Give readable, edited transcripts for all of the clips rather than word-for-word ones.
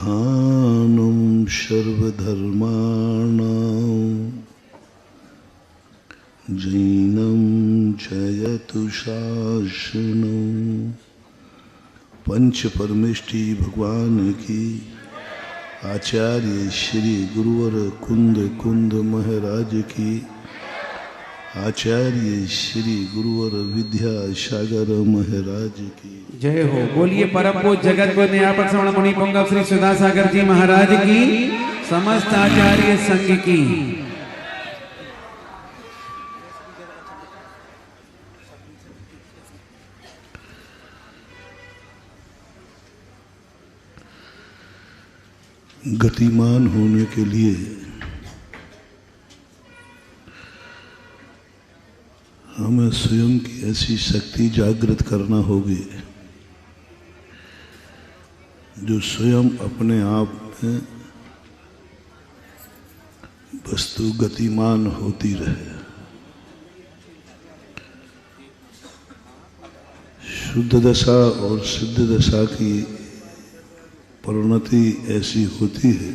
हानं सर्वधर्माणां जैनं जयतु शासनं। पंच परमेष्टि भगवान की, आचार्य श्री गुरुवर कुंद महाराज की, आचार्य श्री गुरुवर विद्यासागर महाराज की जय हो। बोलिए परम पूज्य जगत को न्याय श्रवण मुनि पुंगव श्री सुधासागर जी महाराज की, समस्त आचार्य संघ की। गतिमान होने के लिए हमें स्वयं की ऐसी शक्ति जागृत करना होगी जो स्वयं अपने आप में वस्तु गतिमान होती रहे। शुद्ध दशा और सिद्ध दशा की परिणति ऐसी होती है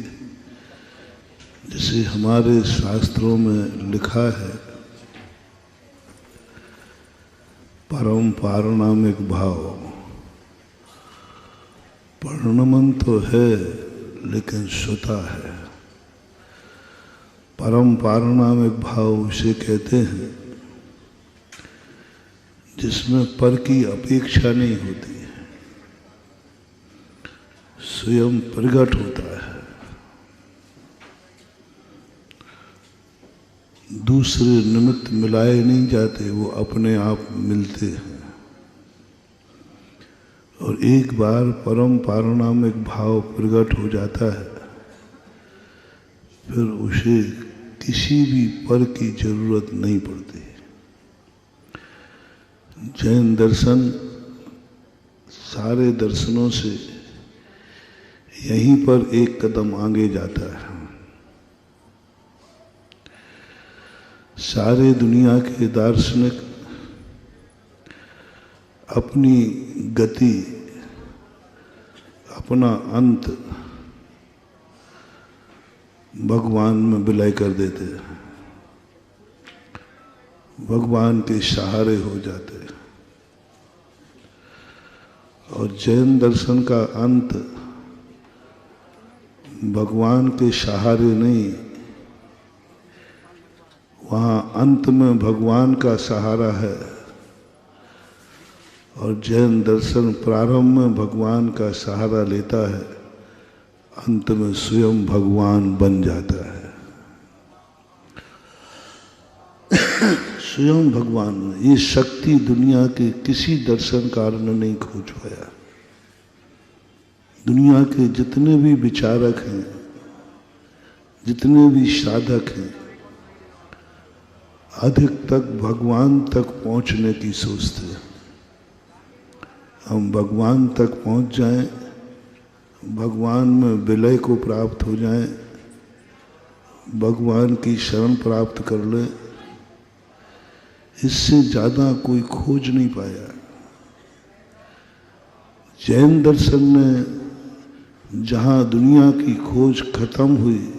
जिसे हमारे शास्त्रों में लिखा है, परम पारणामिक भाव। परिणमन तो है लेकिन स्वता है। परम पारणामिक भाव उसे कहते हैं जिसमें पर की अपेक्षा नहीं होती है, स्वयं प्रकट होता है, दूसरे निमित्त मिलाए नहीं जाते, वो अपने आप मिलते हैं। और एक बार परम पारणामिक भाव प्रकट हो जाता है फिर उसे किसी भी पर की जरूरत नहीं पड़ती। जैन दर्शन सारे दर्शनों से यहीं पर एक कदम आगे जाता है। सारे दुनिया के दार्शनिक अपनी गति, अपना अंत भगवान में विलय कर देते हैं, भगवान के सहारे हो जाते हैं। और जैन दर्शन का अंत भगवान के सहारे नहीं, वहाँ अंत में भगवान का सहारा है। और जैन दर्शन प्रारंभ में भगवान का सहारा लेता है, अंत में स्वयं भगवान बन जाता है। स्वयं भगवान। ये शक्ति दुनिया के किसी दर्शनकार ने नहीं खोज पाया। दुनिया के जितने भी विचारक हैं, जितने भी साधक हैं, अधिक तक भगवान तक पहुंचने की सोचते हैं। हम भगवान तक पहुंच जाएं, भगवान में विलय को प्राप्त हो जाएं, भगवान की शरण प्राप्त कर लें, इससे ज़्यादा कोई खोज नहीं पाया। जैन दर्शन ने जहाँ दुनिया की खोज खत्म हुई,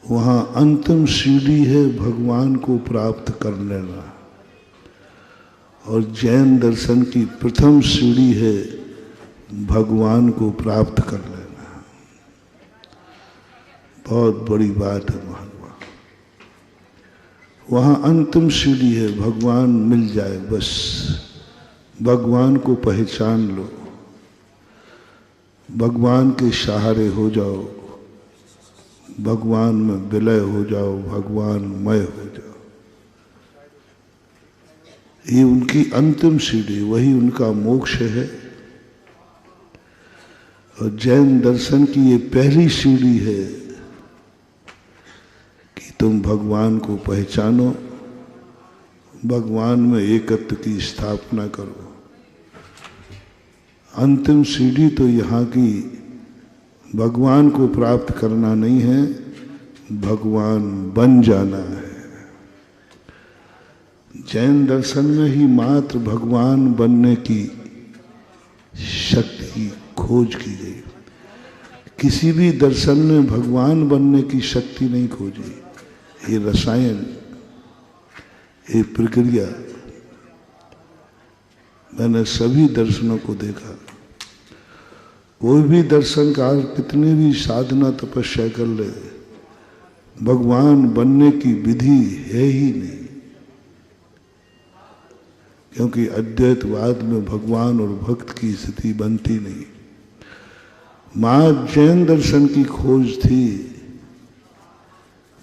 वहाँ अंतिम सीढ़ी है भगवान को प्राप्त कर लेना। और जैन दर्शन की प्रथम सीढ़ी है भगवान को प्राप्त कर लेना। बहुत बड़ी बात है महात्मा। वहाँ अंतिम सीढ़ी है भगवान मिल जाए, बस भगवान को पहचान लो, भगवान के सहारे हो जाओ, भगवान में विलय हो जाओ, भगवानमय हो जाओ। ये उनकी अंतिम सीढ़ी, वही उनका मोक्ष है। और जैन दर्शन की ये पहली सीढ़ी है कि तुम भगवान को पहचानो, भगवान में एकत्व की स्थापना करो। अंतिम सीढ़ी तो यहाँ की भगवान को प्राप्त करना नहीं है, भगवान बन जाना है। जैन दर्शन में ही मात्र भगवान बनने की शक्ति खोज की गई। किसी भी दर्शन में भगवान बनने की शक्ति नहीं खोजी। ये रसायन, ये प्रक्रिया, मैंने सभी दर्शनों को देखा। कोई भी दर्शनकार कितनी भी साधना तपस्या कर ले, भगवान बनने की विधि है ही नहीं। क्योंकि अद्वैतवाद में भगवान और भक्त की स्थिति बनती नहीं। मां जैन दर्शन की खोज थी,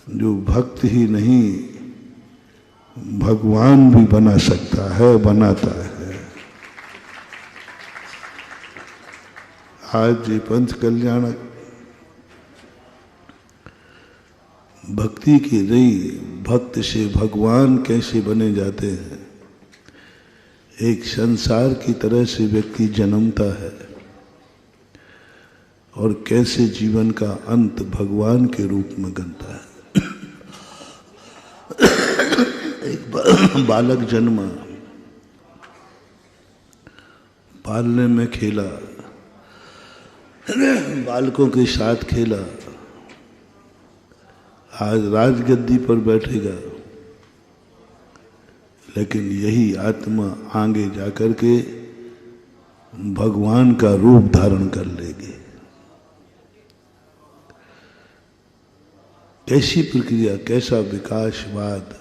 जो भक्त ही नहीं भगवान भी बना सकता है, बनाता है। आज ये पंच कल्याणक भक्ति की रही, भक्त से भगवान कैसे बने जाते हैं। एक संसार की तरह से व्यक्ति जन्मता है और कैसे जीवन का अंत भगवान के रूप में बनता है। एक बालक जन्मा, पालने में खेला, बालकों के साथ खेला, आज राजगद्दी पर बैठेगा, लेकिन यही आत्मा आगे जाकर के भगवान का रूप धारण कर लेगी। कैसी प्रक्रिया, कैसा विकासवाद।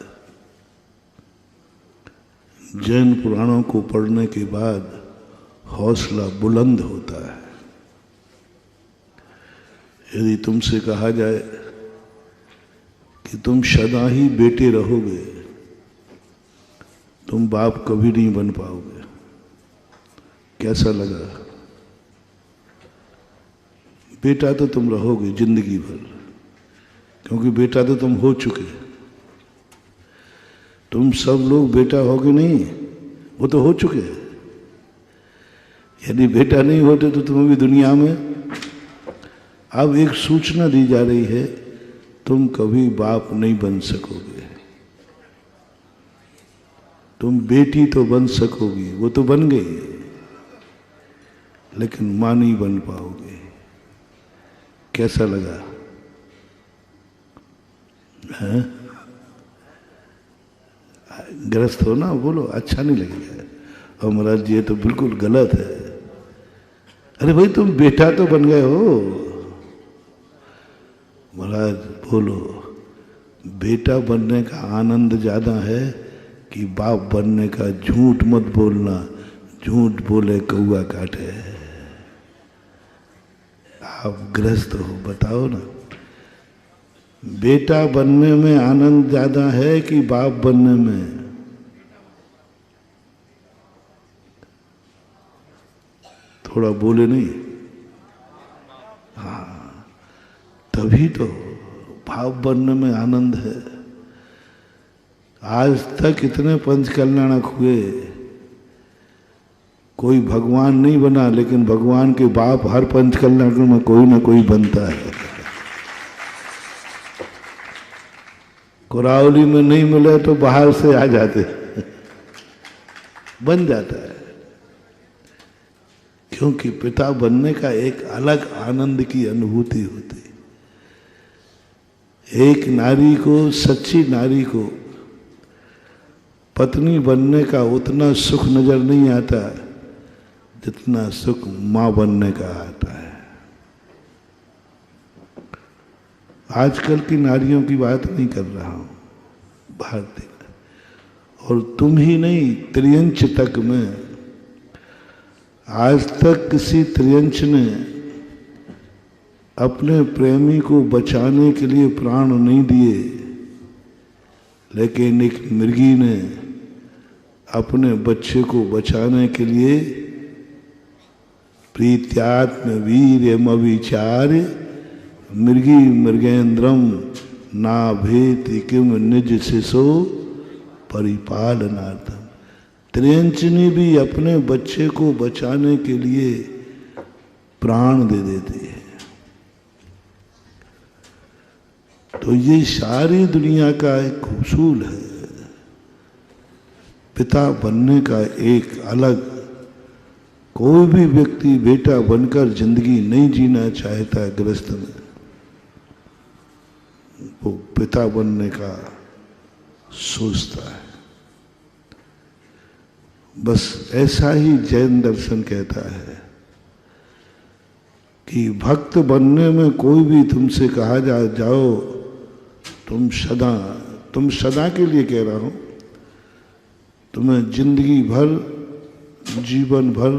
जैन पुराणों को पढ़ने के बाद हौसला बुलंद होता है। यदि तुमसे कहा जाए कि तुम सदा ही बेटे रहोगे, तुम बाप कभी नहीं बन पाओगे, कैसा लगा? बेटा तो तुम रहोगे जिंदगी भर, क्योंकि बेटा तो तुम हो चुके। तुम सब लोग बेटा होगे नहीं, वो तो हो चुके। यदि बेटा नहीं होते तो तुम भी दुनिया में। अब एक सूचना दी जा रही है, तुम कभी बाप नहीं बन सकोगे। तुम बेटी तो बन सकोगी, वो तो बन गई, लेकिन मां नहीं बन पाओगे। कैसा लगा? है? ग्रस्त हो ना, बोलो अच्छा नहीं लगेगा। और महाराज जी ये तो बिल्कुल गलत है। अरे भाई तुम बेटा तो बन गए हो। महाराज बोलो, बेटा बनने का आनंद ज्यादा है कि बाप बनने का? झूठ मत बोलना, झूठ बोले कौआ काटे। आप गृहस्थ हो, बताओ ना, बेटा बनने में आनंद ज्यादा है कि बाप बनने में? थोड़ा बोले नहीं। हाँ, तभी तो बाप बनने में आनंद है। आज तक इतने पंच कल्याणक हुए, कोई भगवान नहीं बना, लेकिन भगवान के बाप हर पंच कल्याणक में कोई ना कोई बनता है। कोरावली में नहीं मिले तो बाहर से आ जाते, बन जाता है। क्योंकि पिता बनने का एक अलग आनंद की अनुभूति होती। एक नारी को, सच्ची नारी को पत्नी बनने का उतना सुख नजर नहीं आता जितना सुख मां बनने का आता है। आजकल की नारियों की बात नहीं कर रहा हूं, भारतीय। और तुम ही नहीं, त्रियंच तक में आज तक किसी त्रियंच ने अपने प्रेमी को बचाने के लिए प्राण नहीं दिए, लेकिन एक मृगी ने अपने बच्चे को बचाने के लिए प्रीत्यात्म वीर्यमविचार्य मृगी मृगेन्द्रम नाभेति किम निज शिशो परिपालनार्थम। त्रियंचनी भी अपने बच्चे को बचाने के लिए प्राण दे देती है। तो ये सारी दुनिया का एक उसूल है। पिता बनने का एक अलग कोई भी व्यक्ति बेटा बनकर जिंदगी नहीं जीना चाहता है गृहस्थ में, वो पिता बनने का सोचता है। बस ऐसा ही जैन दर्शन कहता है कि भक्त बनने में कोई भी तुमसे कहा जाओ तुम सदा के लिए कह रहा हूं, तुम्हें जिंदगी भर जीवन भर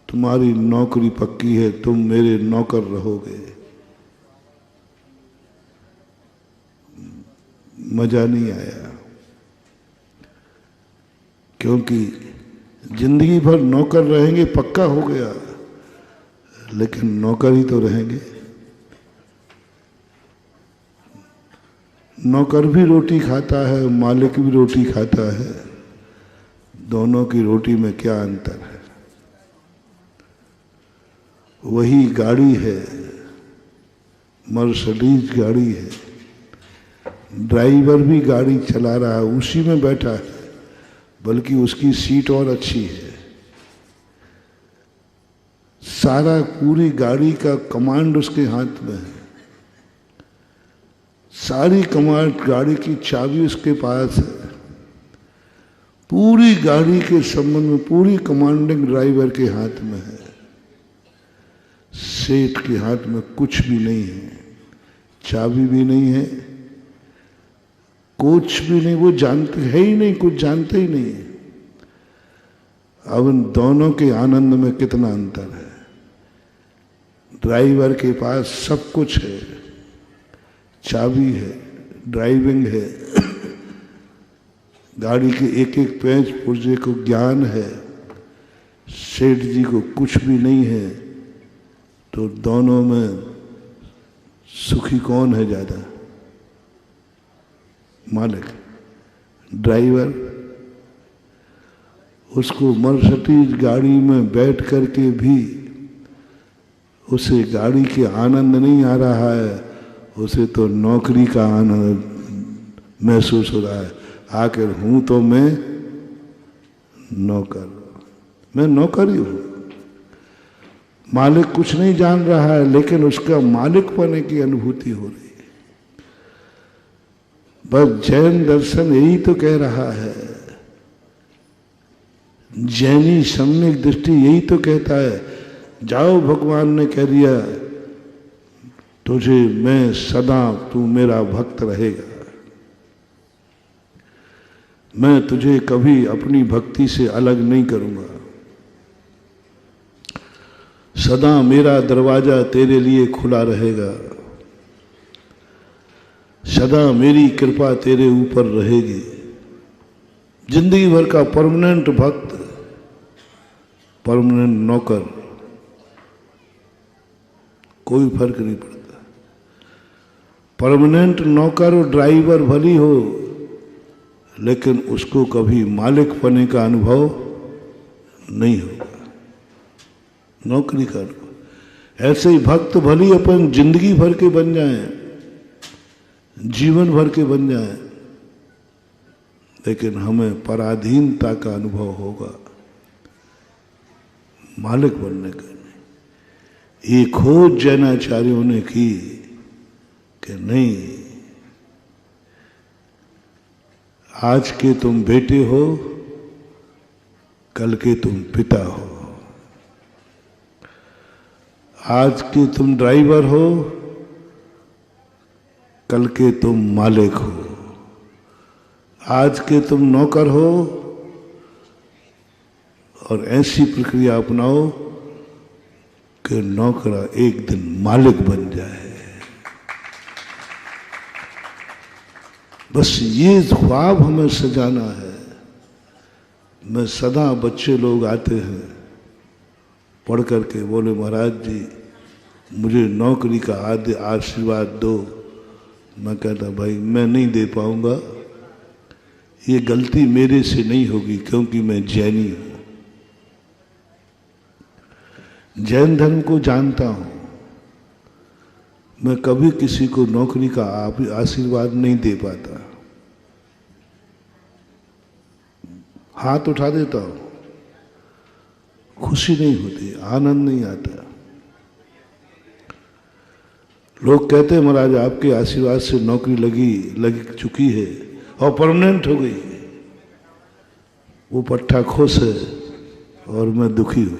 तुम्हारी नौकरी पक्की है, तुम मेरे नौकर रहोगे, मजा नहीं आया। क्योंकि जिंदगी भर नौकर रहेंगे पक्का हो गया, लेकिन नौकर ही तो रहेंगे। नौकर भी रोटी खाता है, मालिक भी रोटी खाता है, दोनों की रोटी में क्या अंतर है? वही गाड़ी है, मर्सिडीज गाड़ी है, ड्राइवर भी गाड़ी चला रहा है, उसी में बैठा है, बल्कि उसकी सीट और अच्छी है। सारा पूरी गाड़ी का कमांड उसके हाथ में है, सारी कमांड गाड़ी की चाबी उसके पास है, पूरी गाड़ी के संबंध में पूरी कमांडिंग ड्राइवर के हाथ में है। सेठ के हाथ में कुछ भी नहीं है, चाबी भी नहीं है, कुछ भी नहीं, वो जानते है ही नहीं, कुछ जानते ही नहीं है। अब इन दोनों के आनंद में कितना अंतर है। ड्राइवर के पास सब कुछ है, चाबी है, ड्राइविंग है, गाड़ी के एक एक पेंच पुर्जे को ज्ञान है, सेठ जी को कुछ भी नहीं है। तो दोनों में सुखी कौन है ज्यादा? मालिक। ड्राइवर उसको मर्सिडीज गाड़ी में बैठ करके भी उसे गाड़ी के आनंद नहीं आ रहा है, उसे तो नौकरी का आनंद महसूस हो रहा है। आखिर हूं तो मैं नौकर, मैं नौकर ही हूं। मालिक कुछ नहीं जान रहा है, लेकिन उसका मालिक बनने की अनुभूति हो रही है। बस जैन दर्शन यही तो कह रहा है, जैनी सम्यक दृष्टि यही तो कहता है, जाओ भगवान ने कह दिया तुझे मैं सदा, तू मेरा भक्त रहेगा, मैं तुझे कभी अपनी भक्ति से अलग नहीं करूंगा, सदा मेरा दरवाजा तेरे लिए खुला रहेगा, सदा मेरी कृपा तेरे ऊपर रहेगी। जिंदगी भर का परमानेंट भक्त, परमानेंट नौकर, कोई फर्क नहीं पड़ता। परमानेंट नौकर और ड्राइवर भली हो, लेकिन उसको कभी मालिक बनने का अनुभव नहीं होगा, नौकरी का अनुभव। ऐसे ही भक्त भली अपन जिंदगी भर के बन जाएं, जीवन भर के बन जाएं, लेकिन हमें पराधीनता का अनुभव होगा, मालिक बनने का नहीं। ये खोज जैनाचार्यों ने की कि नहीं, आज के तुम बेटे हो, कल के तुम पिता हो, आज के तुम ड्राइवर हो, कल के तुम मालिक हो, आज के तुम नौकर हो, और ऐसी प्रक्रिया अपनाओ कि नौकरा एक दिन मालिक बन जाए। बस ये ख्वाब हमें सजाना है। मैं सदा बच्चे लोग आते हैं पढ़ करके, बोले महाराज जी मुझे नौकरी का आशीर्वाद दो। मैं कहता भाई मैं नहीं दे पाऊंगा, ये गलती मेरे से नहीं होगी, क्योंकि मैं जैनी हूं, जैन धर्म को जानता हूं। मैं कभी किसी को नौकरी का आशीर्वाद नहीं दे पाता, हाथ उठा देता हूं, खुशी नहीं होती, आनंद नहीं आता। लोग कहते हैं महाराज आपके आशीर्वाद से नौकरी लग चुकी है और परमानेंट हो गई। वो पट्टा खुश है और मैं दुखी हूं।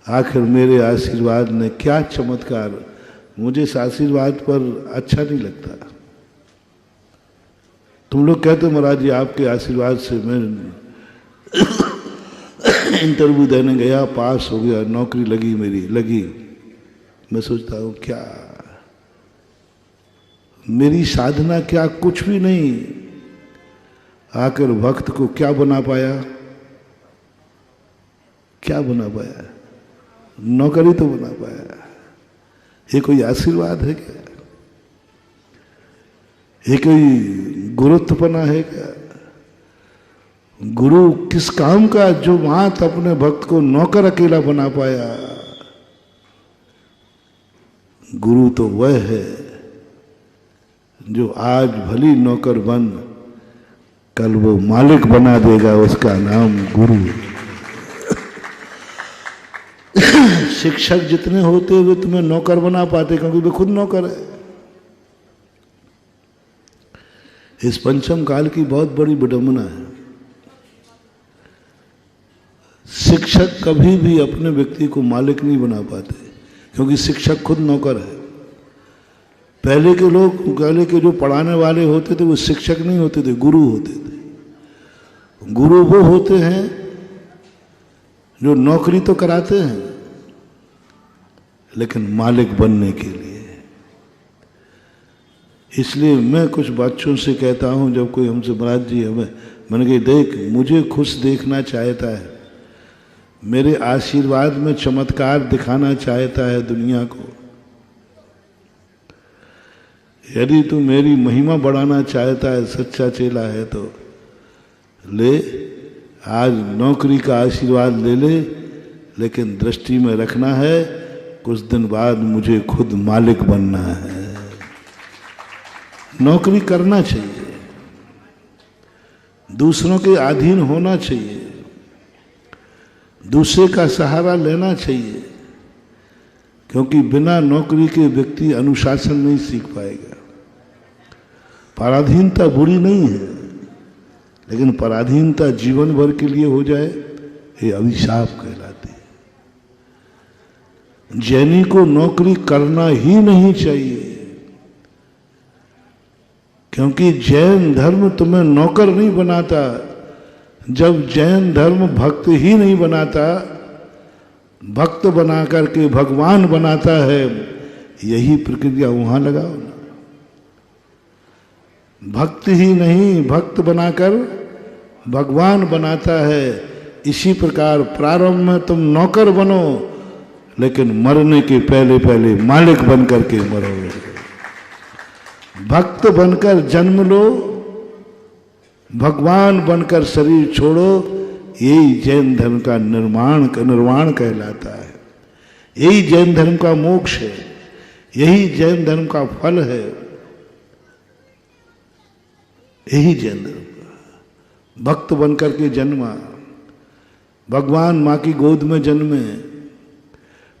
आखिर मेरे आशीर्वाद ने क्या चमत्कार, मुझे इस आशीर्वाद पर अच्छा नहीं लगता। तुम लोग कहते महाराज जी आपके आशीर्वाद से मैं इंटरव्यू देने गया, पास हो गया, नौकरी लगी, मेरी लगी। मैं सोचता हूं क्या मेरी साधना, क्या कुछ भी नहीं। आकर भक्त को क्या बना पाया, क्या बना पाया? नौकरी तो बना पाया। ये कोई आशीर्वाद है क्या? ये कोई गुरुत्वपना है क्या? गुरु किस काम का जो मात अपने भक्त को नौकर अकेला बना पाया? गुरु तो वह है जो आज भली नौकर बन, कल वो मालिक बना देगा, उसका नाम गुरु। शिक्षक जितने होते वे तुम्हें नौकर बना पाते, क्योंकि वे खुद नौकर है। इस पंचम काल की बहुत बड़ी विडंबना है। शिक्षक कभी भी अपने व्यक्ति को मालिक नहीं बना पाते, क्योंकि शिक्षक खुद नौकर है। पहले के लोग, पहले के जो पढ़ाने वाले होते थे वो शिक्षक नहीं होते थे, गुरु होते थे। गुरु वो होते हैं जो नौकरी तो कराते हैं लेकिन मालिक बनने के लिए। इसलिए मैं कुछ बच्चों से कहता हूं, जब कोई हमसे महाराज जी हमें, मैंने कहा देख, मुझे खुश देखना चाहता है, मेरे आशीर्वाद में चमत्कार दिखाना चाहता है दुनिया को। यदि तू मेरी महिमा बढ़ाना चाहता है, सच्चा चेला है, तो ले, आज नौकरी का आशीर्वाद ले ले, लेकिन दृष्टि में रखना है कुछ दिन बाद मुझे खुद मालिक बनना है। नौकरी करना चाहिए, दूसरों के अधीन होना चाहिए, दूसरे का सहारा लेना चाहिए, क्योंकि बिना नौकरी के व्यक्ति अनुशासन नहीं सीख पाएगा। पराधीनता बुरी नहीं है, लेकिन पराधीनता जीवन भर के लिए हो जाए, ये अभिशाप कहलाती है। जैनी को नौकरी करना ही नहीं चाहिए, क्योंकि जैन धर्म तुम्हें नौकर नहीं बनाता। जब जैन धर्म भक्त ही नहीं बनाता, भक्त बना करके भगवान बनाता है, यही प्रक्रिया वहां लगाओ ना। भक्त ही नहीं, भक्त बनाकर भगवान बनाता है। इसी प्रकार प्रारंभ में तुम नौकर बनो, लेकिन मरने के पहले पहले मालिक बन करके मरो। भक्त बनकर जन्म लो, भगवान बनकर शरीर छोड़ो। यही जैन धर्म का निर्वाण कहलाता है। यही जैन धर्म का मोक्ष है, यही जैन धर्म का फल है, यही जैन धर्म का। भक्त बनकर के जन्मा, भगवान माँ की गोद में जन्मे,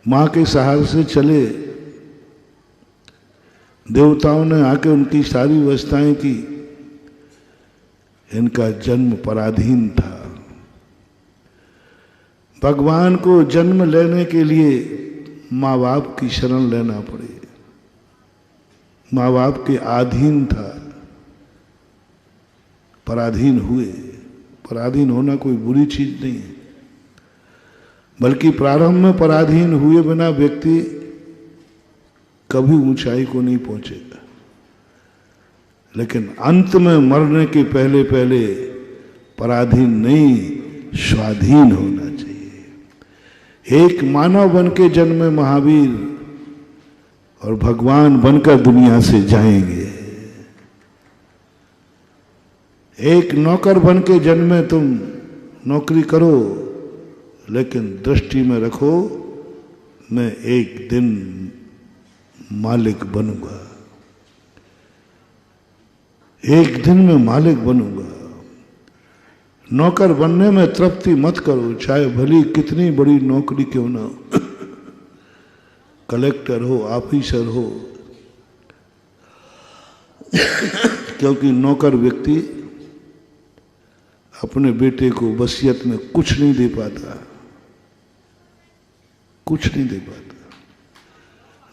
माँ के सहारे से चले, देवताओं ने आके उनकी सारी व्यवस्थाएं की। इनका जन्म पराधीन था। भगवान को जन्म लेने के लिए माँ बाप की शरण लेना पड़े, माँ बाप के अधीन था, पराधीन हुए। पराधीन होना कोई बुरी चीज नहीं है, बल्कि प्रारंभ में पराधीन हुए बिना व्यक्ति कभी ऊंचाई को नहीं पहुंचेगा। लेकिन अंत में मरने के पहले पहले पराधीन नहीं, स्वाधीन होना चाहिए। एक मानव बन के जन्मे महावीर और भगवान बनकर दुनिया से जाएंगे। एक नौकर बन के जन्मे तुम नौकरी करो, लेकिन दृष्टि में रखो मैं एक दिन मालिक बनूंगा, एक दिन मैं मालिक बनूंगा। नौकर बनने में तृप्ति मत करो, चाहे भली कितनी बड़ी नौकरी क्यों ना हो, कलेक्टर हो, ऑफिसर हो, क्योंकि नौकर व्यक्ति अपने बेटे को वसीयत में कुछ नहीं दे पाता, कुछ नहीं दे पाता।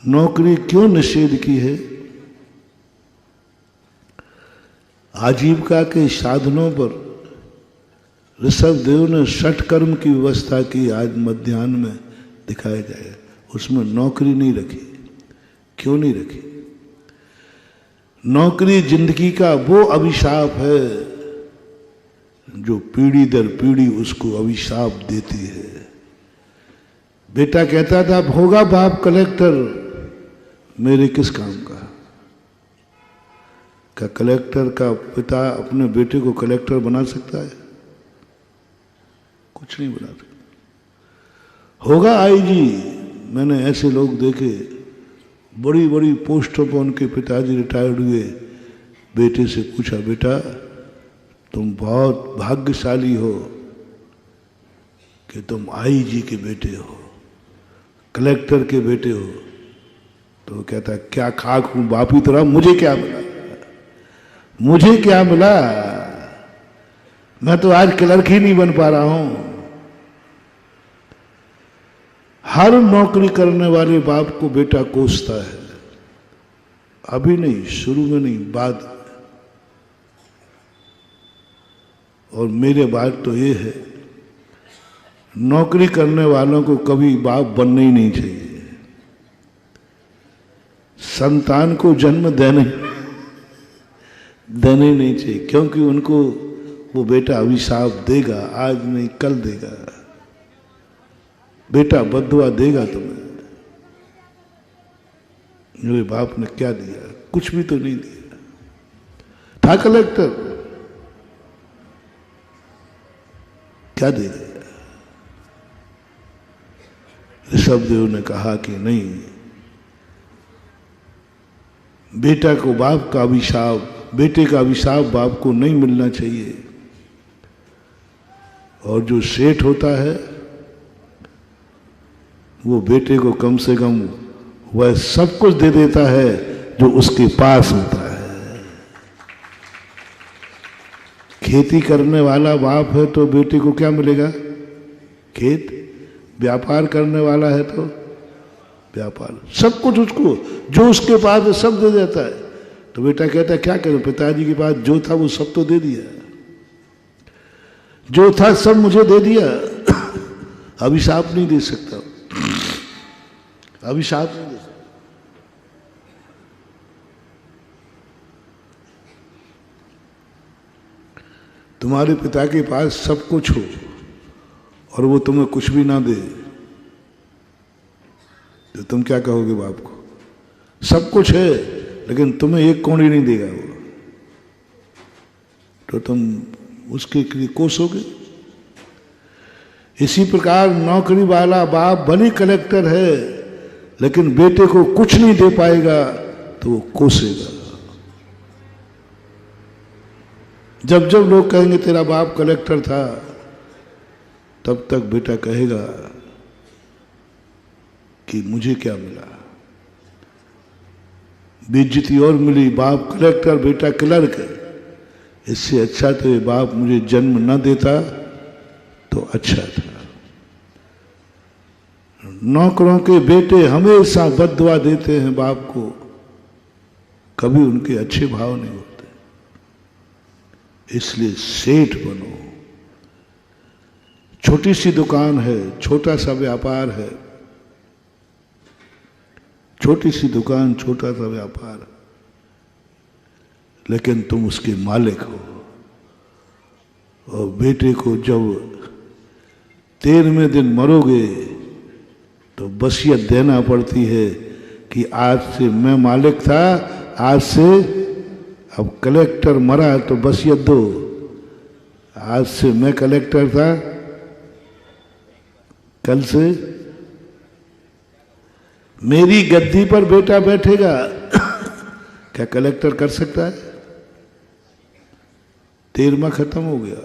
नौकरी क्यों निषेध की है? आजीविका के साधनों पर ऋषभदेव ने षट कर्म की व्यवस्था की, आज मध्याह्न में दिखाया जाए, उसमें नौकरी नहीं रखी। क्यों नहीं रखी? नौकरी जिंदगी का वो अभिशाप है जो पीढ़ी दर पीढ़ी उसको अभिशाप देती है। बेटा कहता था होगा बाप कलेक्टर, मेरे किस काम का? क्या कलेक्टर का पिता अपने बेटे को कलेक्टर बना सकता है? कुछ नहीं बना सकता। होगा आईजी, मैंने ऐसे लोग देखे, बड़ी बड़ी पोस्टों पर उनके पिताजी रिटायर्ड हुए। बेटे से पूछा, बेटा तुम बहुत भाग्यशाली हो कि तुम आईजी के बेटे हो, कलेक्टर के बेटे हो। तो कहता क्या खाक हूं बाप ही तरह, मुझे क्या मिला, मुझे क्या मिला, मैं तो आज क्लर्क ही नहीं बन पा रहा हूं। हर नौकरी करने वाले बाप को बेटा कोसता है, अभी नहीं, शुरू में नहीं, बाद में। और मेरे बात तो ये है, नौकरी करने वालों को कभी बाप बनना ही नहीं चाहिए। संतान को जन्म देने ही नहीं चाहिए, क्योंकि उनको वो बेटा अभिशाप देगा, आज नहीं कल देगा। बेटा बद्दुआ देगा तुम्हें। मेरे बाप ने क्या दिया? कुछ भी तो नहीं दिया। था कलेक्टर, क्या दे दिया? ऋषभदेव ने कहा कि नहीं, बेटा को बाप का अभिशाप, बेटे का अभिशाप बाप को नहीं मिलना चाहिए। और जो सेठ होता है वो बेटे को कम से कम वह सब कुछ दे देता है जो उसके पास होता है। खेती करने वाला बाप है तो बेटे को क्या मिलेगा? खेत। व्यापार करने वाला है तो व्यापार, सब कुछ उसको, जो उसके पास है सब दे देता है। तो बेटा कहता है क्या करूं, पिताजी के पास जो था वो सब तो दे दिया, जो था सब मुझे दे दिया, अभिशाप नहीं दे सकता, अभिशाप नहीं दे सकता। तुम्हारे पिता के पास सब कुछ हो और वो तुम्हें कुछ भी ना दे तो तुम क्या कहोगे बाप को? सब कुछ है लेकिन तुम्हें एक कौड़ी नहीं देगा वो, तो तुम उसके लिए कोसोगे। इसी प्रकार नौकरी वाला बाप भले कलेक्टर है लेकिन बेटे को कुछ नहीं दे पाएगा तो वो कोसेगा। जब जब लोग कहेंगे तेरा बाप कलेक्टर था, तब तक बेटा कहेगा कि मुझे क्या मिला, बेइज्जती और मिली, बाप कलेक्टर बेटा क्लर्क है, इससे अच्छा तो ये बाप मुझे जन्म न देता तो अच्छा था। नौकरों के बेटे हमेशा बद्दुआ देते हैं बाप को, कभी उनके अच्छे भाव नहीं होते। इसलिए सेठ बनो। छोटी सी दुकान है, छोटा सा व्यापार है, छोटी सी दुकान, छोटा सा व्यापार, लेकिन तुम उसके मालिक हो। और बेटे को जब 13वें दिन मरोगे तो वसीयत देना पड़ती है कि आज से मैं मालिक था, आज से अब कलेक्टर मरा तो वसीयत दो, आज से मैं कलेक्टर था, कल से मेरी गद्दी पर बेटा बैठेगा। क्या कलेक्टर कर सकता है? 13वां खत्म हो गया,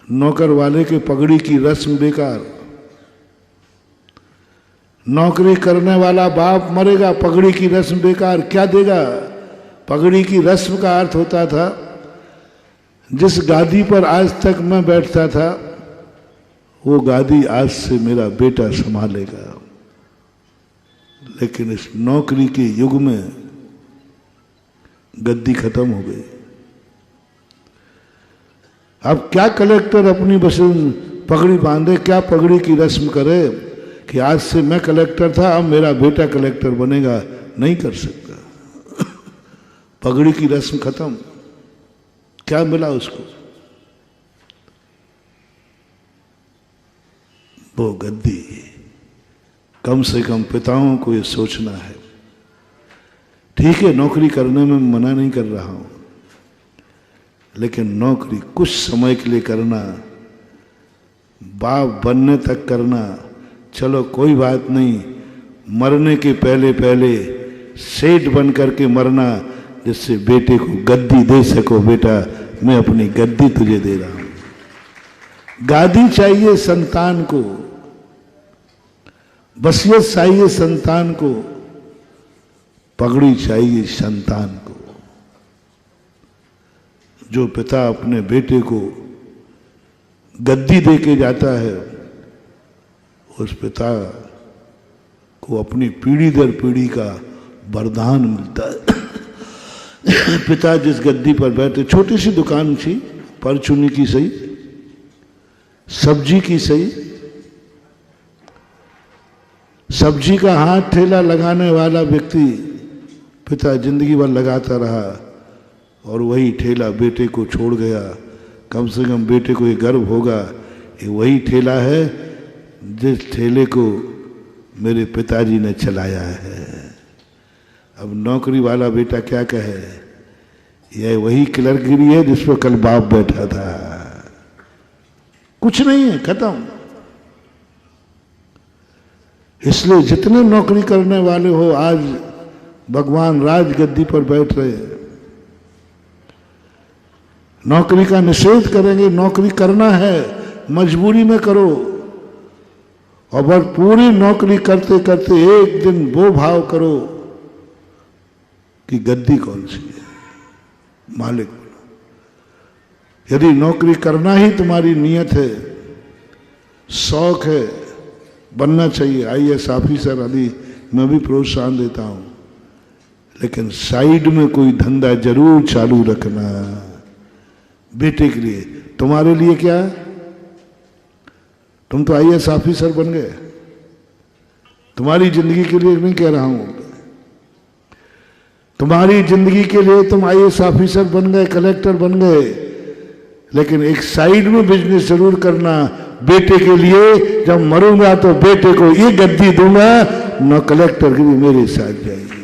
नौकर वाले के पगड़ी की रस्म बेकार। नौकरी करने वाला बाप मरेगा, पगड़ी की रस्म बेकार, क्या देगा? पगड़ी की रस्म का अर्थ होता था जिस गादी पर आज तक मैं बैठता था वो गादी आज से मेरा बेटा संभालेगा। लेकिन इस नौकरी के युग में गद्दी खत्म हो गई। अब क्या कलेक्टर अपनी बस पगड़ी बांधे, क्या पगड़ी की रस्म करे कि आज से मैं कलेक्टर था, अब मेरा बेटा कलेक्टर बनेगा? नहीं कर सकता। पगड़ी की रस्म खत्म। क्या मिला उसको? वो गद्दी। कम से कम पिताओं को ये सोचना है। ठीक है, नौकरी करने में मना नहीं कर रहा हूं, लेकिन नौकरी कुछ समय के लिए करना, बाप बनने तक करना, चलो कोई बात नहीं। मरने के पहले पहले सेठ बन करके मरना, जिससे बेटे को गद्दी दे सको। बेटा, मैं अपनी गद्दी तुझे दे रहा हूं। गादी चाहिए संतान को, वसीयत चाहिए संतान को, पगड़ी चाहिए संतान को। जो पिता अपने बेटे को गद्दी दे के जाता है, उस पिता को अपनी पीढ़ी दर पीढ़ी का वरदान मिलता है। पिता जिस गद्दी पर बैठे, छोटी सी दुकान थी, परचूनी की सही, सब्जी की सही, सब्जी का हाथ ठेला लगाने वाला व्यक्ति पिता जिंदगी भर लगाता रहा और वही ठेला बेटे को छोड़ गया। कम से कम बेटे को ये गर्व होगा, ये वही ठेला है जिस ठेले को मेरे पिताजी ने चलाया है। अब नौकरी वाला बेटा क्या कहे, यह वही क्लर्कगिरी है जिस पर कल बाप बैठा था। कुछ नहीं है, खत्म। इसलिए जितने नौकरी करने वाले हो, आज भगवान राज गद्दी पर बैठ रहे हैं। नौकरी का निषेध करेंगे, नौकरी करना है, मजबूरी में करो। और बस पूरी नौकरी करते करते एक दिन वो भाव करो कि गद्दी कौन सी है, मालिक बनो। यदि नौकरी करना ही तुम्हारी नियत है, शौक है, बनना चाहिए IAS ऑफिसर, आदि मैं भी प्रोत्साहन देता हूं, लेकिन साइड में कोई धंधा जरूर चालू रखना बेटे के लिए। तुम्हारे लिए क्या? तुम तो IAS ऑफिसर बन गए, तुम्हारी जिंदगी के लिए नहीं कह रहा हूं, तुम्हारी जिंदगी के लिए तुम IAS ऑफिसर बन गए, कलेक्टर बन गए, लेकिन एक साइड में बिजनेस जरूर करना बेटे के लिए। जब मरूंगा तो बेटे को ये गद्दी दूंगा, न कलेक्टर की भी मेरे साथ जाएगी।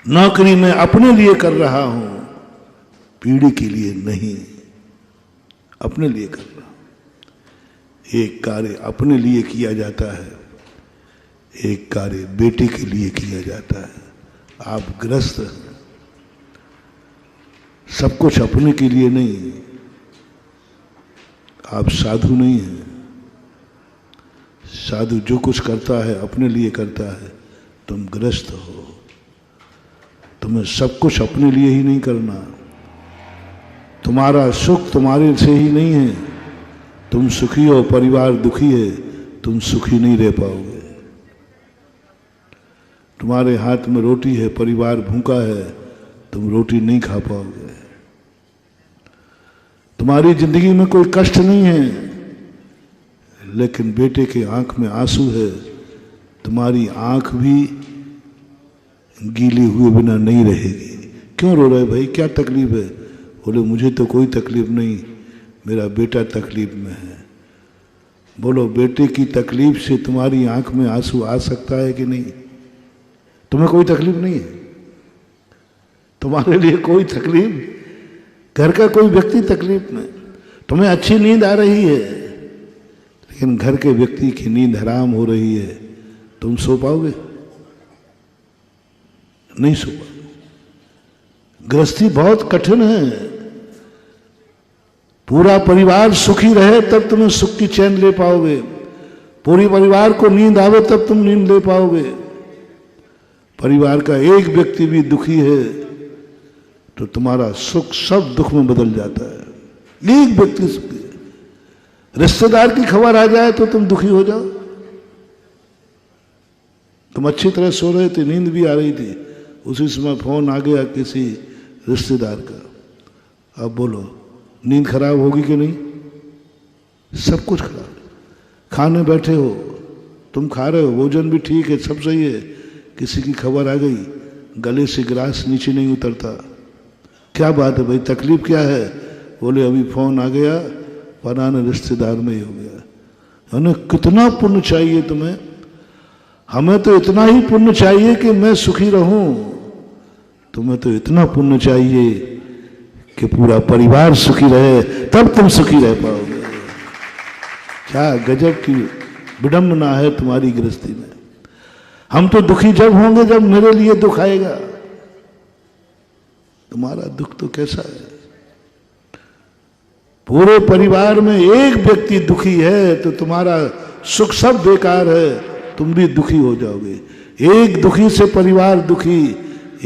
नौकरी मैं अपने लिए कर रहा हूं, पीढ़ी के लिए नहीं, अपने लिए कर रहा हूं। एक कार्य अपने लिए किया जाता है, एक कार्य बेटे के लिए किया जाता है। आप ग्रस्त हैं, सब कुछ अपने के लिए नहीं। आप साधु नहीं हैं। साधु जो कुछ करता है अपने लिए करता है। तुम ग्रस्त हो, तुम्हें सब कुछ अपने लिए ही नहीं करना। तुम्हारा सुख तुम्हारे से ही नहीं है। तुम सुखी हो, परिवार दुखी है, तुम सुखी नहीं रह पाओगे। तुम्हारे हाथ में रोटी है, परिवार भूखा है, तुम रोटी नहीं खा पाओगे। तुम्हारी जिंदगी में कोई कष्ट नहीं है, लेकिन बेटे के आंख में आंसू है, तुम्हारी आंख भी गीली हुए बिना नहीं रहेगी। क्यों रो रहे भाई, क्या तकलीफ है? बोले मुझे तो कोई तकलीफ नहीं, मेरा बेटा तकलीफ में है। बोलो बेटे की तकलीफ से तुम्हारी आंख में आंसू आ सकता है कि नहीं? तुम्हें कोई तकलीफ नहीं है, तुम्हारे लिए कोई तकलीफ, घर का कोई व्यक्ति तकलीफ में। तुम्हें अच्छी नींद आ रही है, लेकिन घर के व्यक्ति की नींद हराम हो रही है, तुम सो पाओगे? नहीं सो पाओगे। गृहस्थी बहुत कठिन है। पूरा परिवार सुखी रहे तब तुम्हें सुख की चैन ले पाओगे। पूरी परिवार को नींद आवे तब तुम नींद ले पाओगे। परिवार का एक व्यक्ति भी दुखी है तो तुम्हारा सुख सब दुख में बदल जाता है। एक व्यक्ति सुखी है, रिश्तेदार की खबर आ जाए तो तुम दुखी हो जाओ। तुम अच्छी तरह सो रहे थे, नींद भी आ रही थी, उसी समय फोन आ गया किसी रिश्तेदार का। अब बोलो नींद खराब होगी कि नहीं? सब कुछ खराब। खाने बैठे हो, तुम खा रहे हो, भोजन भी ठीक है, सब सही है, किसी की खबर आ गई, गले से गिलास नीचे नहीं उतरता। क्या बात है भाई, तकलीफ क्या है? बोले अभी फोन आ गया, फलाने रिश्तेदार में ही हो गया। यानी कितना पुण्य चाहिए तुम्हें? हमें तो इतना ही पुण्य चाहिए कि मैं सुखी रहूं, तुम्हें तो इतना पुण्य चाहिए कि पूरा परिवार सुखी रहे, तब तुम सुखी रह पाओगे। क्या गजब की विडंबना है तुम्हारी गृहस्थी में। हम तो दुखी जब होंगे जब मेरे लिए दुख आएगा। तुम्हारा दुख तो कैसा है? पूरे परिवार में एक व्यक्ति दुखी है तो तुम्हारा सुख सब बेकार है, तुम भी दुखी हो जाओगे। एक दुखी से परिवार दुखी,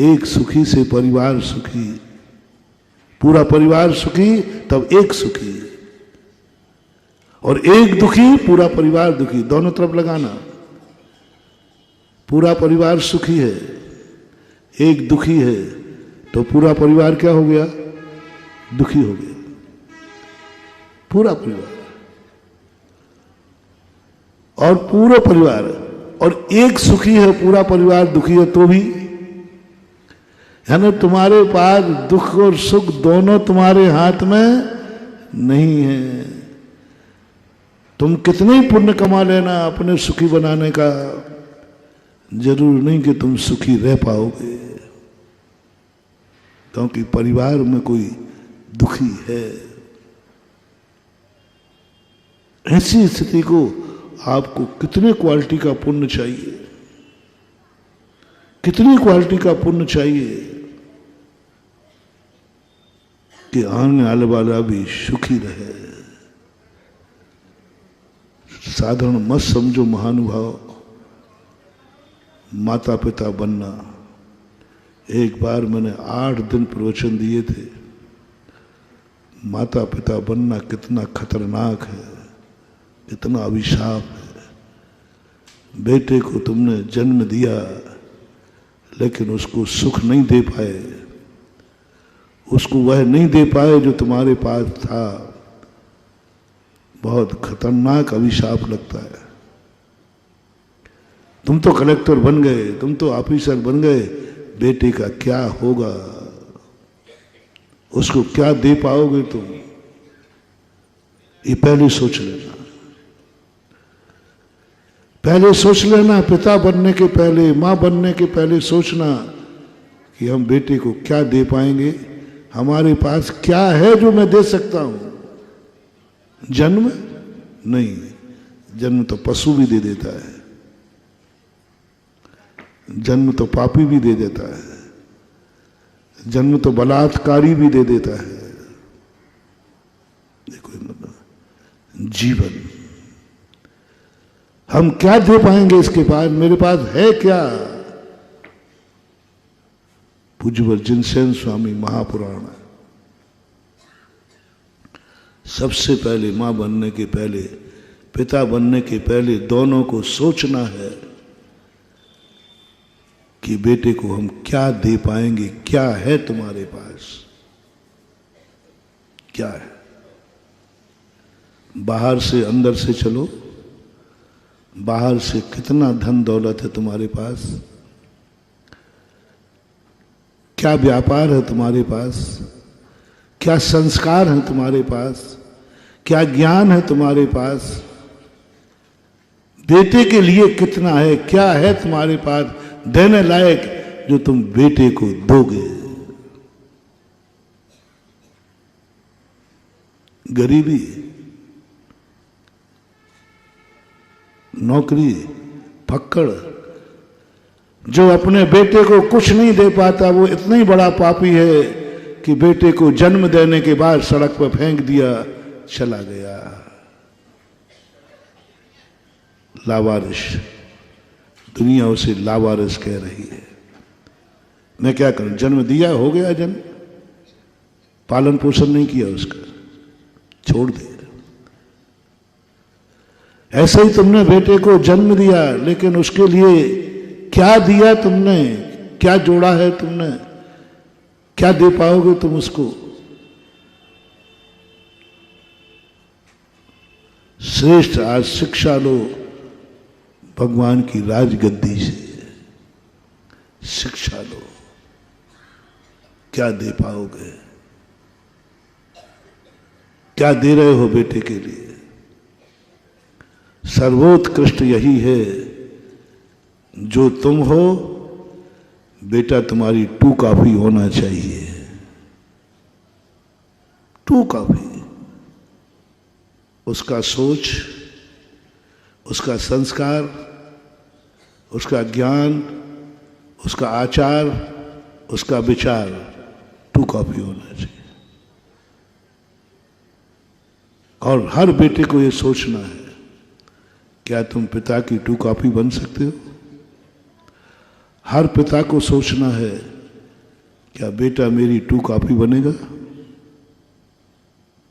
एक सुखी से परिवार सुखी। पूरा परिवार सुखी तब एक सुखी, और एक दुखी पूरा परिवार दुखी। दोनों तरफ लगाना। पूरा परिवार सुखी है, एक दुखी है, तो पूरा परिवार क्या हो गया? दुखी हो गया पूरा परिवार। और पूरा परिवार, और एक सुखी है, पूरा परिवार दुखी है तो भी, यानी तुम्हारे पास दुख और सुख दोनों तुम्हारे हाथ में नहीं है। तुम कितने ही पुण्य कमा लेना अपने सुखी बनाने का, जरूर नहीं कि तुम सुखी रह पाओगे, क्योंकि परिवार में कोई दुखी है। ऐसी स्थिति को आपको कितने क्वालिटी का पुण्य चाहिए, कितनी क्वालिटी का पुण्य चाहिए कि आने वाले वाला भी सुखी रहे। साधारण मत समझो महानुभाव, माता पिता बनना। एक बार मैंने 8 दिन प्रवचन दिए थे, माता पिता बनना कितना खतरनाक है, कितना अभिशाप है। बेटे को तुमने जन्म दिया लेकिन उसको सुख नहीं दे पाए, उसको वह नहीं दे पाए जो तुम्हारे पास था। बहुत खतरनाक अभिशाप लगता है। तुम तो कलेक्टर बन गए, तुम तो ऑफिसर बन गए, बेटे का क्या होगा? उसको क्या दे पाओगे तुम? ये पहले सोच लेना, पहले सोच लेना। पिता बनने के पहले, मां बनने के पहले सोचना कि हम बेटे को क्या दे पाएंगे, हमारे पास क्या है जो मैं दे सकता हूं। जन्म नहीं, जन्म तो पशु भी दे देता है, जन्म तो पापी भी दे देता है, जन्म तो बलात्कारी भी दे देता है। देखो मतलब जीवन हम क्या दे पाएंगे इसके बाद? मेरे पास है क्या? पूज्यवर जिनसेन स्वामी महापुराण। सबसे पहले मां बनने के पहले, पिता बनने के पहले दोनों को सोचना है कि बेटे को हम क्या दे पाएंगे, क्या है तुम्हारे पास, क्या है। बाहर से अंदर से चलो, बाहर से कितना धन दौलत है तुम्हारे पास, क्या व्यापार है तुम्हारे पास, क्या संस्कार है तुम्हारे पास, क्या ज्ञान है तुम्हारे पास, बेटे के लिए कितना है, क्या है तुम्हारे पास देने लायक जो तुम बेटे को दोगे। गरीबी, नौकरी, फक्कड़, जो अपने बेटे को कुछ नहीं दे पाता वो इतना ही बड़ा पापी है कि बेटे को जन्म देने के बाद सड़क पर फेंक दिया चला गया। लावारिस, दुनिया उसे लावारिस कह रही है। मैं क्या करूं, जन्म दिया, हो गया जन्म, पालन पोषण नहीं किया उसका, छोड़ दिया। ऐसे ही तुमने बेटे को जन्म दिया, लेकिन उसके लिए क्या दिया तुमने, क्या जोड़ा है तुमने, क्या दे पाओगे तुम उसको? श्रेष्ठ आज शिक्षा लो भगवान की राजगद्दी से, शिक्षा लो, क्या दे पाओगे, क्या दे रहे हो बेटे के लिए? सर्वोत्कृष्ट यही है, जो तुम हो बेटा तुम्हारी 2 कॉपी होना चाहिए, 2 कॉपी। उसका सोच, उसका संस्कार, उसका ज्ञान, उसका आचार, उसका विचार 2 कॉपी होना चाहिए। और हर बेटे को यह सोचना है, क्या तुम पिता की 2 कॉपी बन सकते हो? हर पिता को सोचना है, क्या बेटा मेरी 2 कॉपी बनेगा?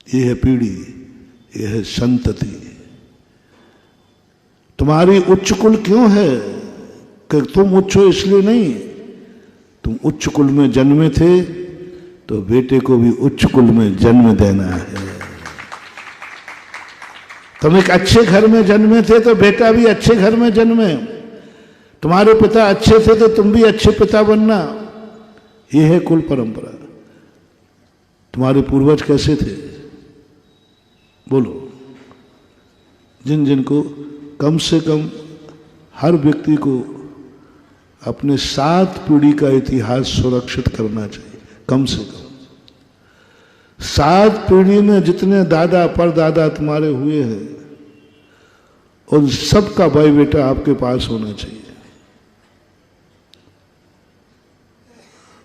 यह है पीढ़ी, यह है संतति। तुम्हारी उच्च कुल क्यों है? कि तुम उच्च हो इसलिए नहीं, तुम उच्च कुल में जन्मे थे तो बेटे को भी उच्च कुल में जन्म देना है। तुम एक अच्छे घर में जन्मे थे तो बेटा भी अच्छे घर में जन्मे। तुम्हारे पिता अच्छे थे तो तुम भी अच्छे पिता बनना। यह है कुल परंपरा। तुम्हारे पूर्वज कैसे थे बोलो? जिन जिनको कम से कम हर व्यक्ति को अपने 7 पीढ़ी का इतिहास सुरक्षित करना चाहिए, कम से कम 7 पीढ़ी में जितने दादा परदादा तुम्हारे हुए हैं उन सबका भाई बेटा आपके पास होना चाहिए।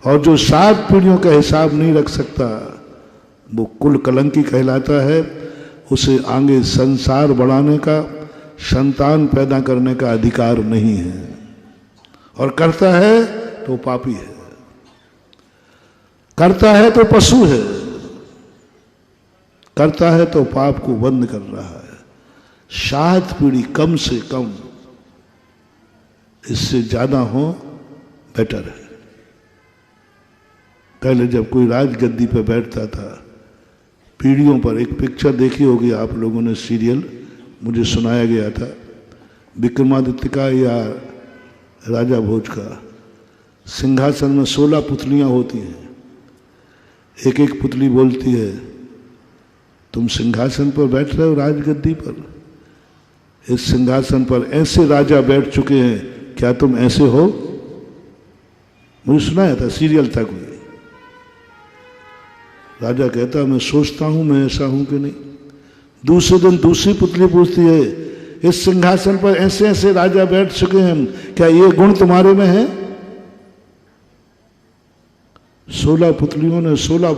और जो 7 पीढ़ियों का हिसाब नहीं रख सकता वो कुल कलंकी कहलाता है। उसे आगे संसार बढ़ाने का, संतान पैदा करने का अधिकार नहीं है, और करता है तो पापी है, करता है तो पशु है, करता है तो पाप को बंद कर रहा है। 7 पीढ़ी कम से कम, इससे ज्यादा हो बेटर है। पहले जब कोई राजगद्दी पर बैठता था, पीढ़ियों पर, एक पिक्चर देखी होगी आप लोगों ने, सीरियल मुझे सुनाया गया था, विक्रमादित्य का या राजा भोज का। सिंहासन में 16 पुतलियां होती हैं। एक एक पुतली बोलती है, तुम सिंहासन पर बैठ रहे हो राजगद्दी पर, इस सिंहासन पर ऐसे राजा बैठ चुके हैं, क्या तुम ऐसे हो? मुझे सुनाया था, सीरियल था कोई। राजा कहता मैं सोचता हूं मैं ऐसा हूं कि नहीं। दूसरे दिन दूसरी पुतली पूछती है, इस सिंहासन पर ऐसे ऐसे राजा बैठ चुके हैं, क्या ये गुण तुम्हारे में है? 16 पुतलियों ने 16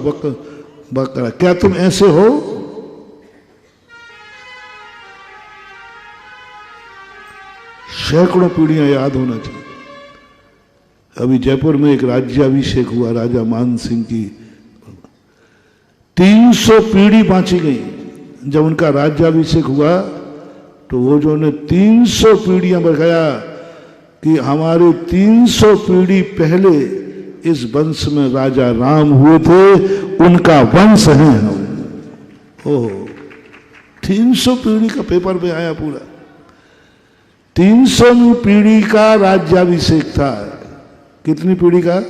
बकरा, क्या तुम ऐसे हो? सैकड़ों पीढ़ियां याद होना चाहिए। अभी जयपुर में एक राज्याभिषेक हुआ राजा मान सिंह की, 300 पीढ़ी बांची गई। जब उनका राज्याभिषेक हुआ तो वो जो ने 300 पीढ़ियां बताया कि हमारे 300 पीढ़ी पहले इस वंश में राजा राम हुए थे, उनका वंश है हम। ओहो, 300 पीढ़ी का पेपर में आया पूरा। 300वीं पीढ़ी का राज्याभिषेक था। कितनी पीढ़ी का?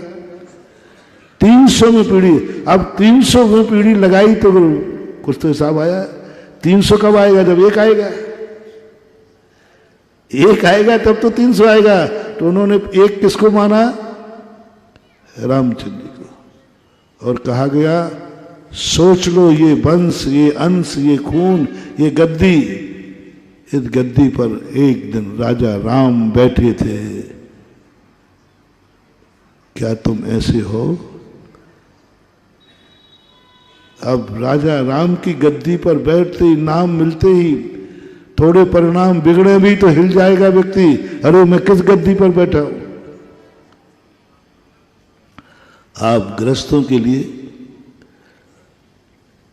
300वीं पीढ़ी। अब 300वीं पीढ़ी लगाई तो कुछ तो हिसाब आया। 300 कब आएगा? जब एक आएगा। एक आएगा तब तो 300 आएगा। तो उन्होंने एक किसको माना? रामचंद्र को। और कहा गया सोच लो, ये वंश, ये अंश, ये खून, ये गद्दी, इस गद्दी पर एक दिन राजा राम बैठे थे। क्या तुम ऐसे हो? अब राजा राम की गद्दी पर बैठते ही, नाम मिलते ही थोड़े परिणाम बिगड़े भी तो हिल जाएगा व्यक्ति, अरे मैं किस गद्दी पर बैठा हूं। आप गृहस्थों के लिए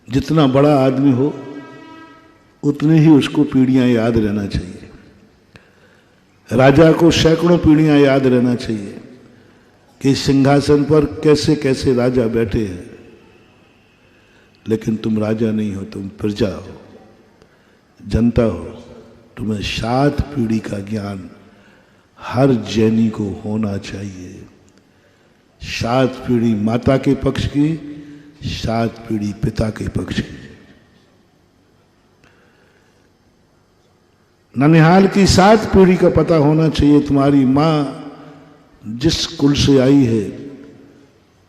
जितना बड़ा आदमी हो उतनी ही उसको पीढ़ियां याद रहना चाहिए। राजा को सैकड़ों पीढ़ियां याद रहना चाहिए कि सिंहासन पर कैसे कैसे राजा बैठे हैं। लेकिन तुम राजा नहीं हो, तुम प्रजा हो, जनता हो। तुम्हें 7 पीढ़ी का ज्ञान हर जैनी को होना चाहिए। 7 पीढ़ी माता के पक्ष की, 7 पीढ़ी पिता के पक्ष की। ननिहाल की 7 पीढ़ी का पता होना चाहिए। तुम्हारी माँ जिस कुल से आई है,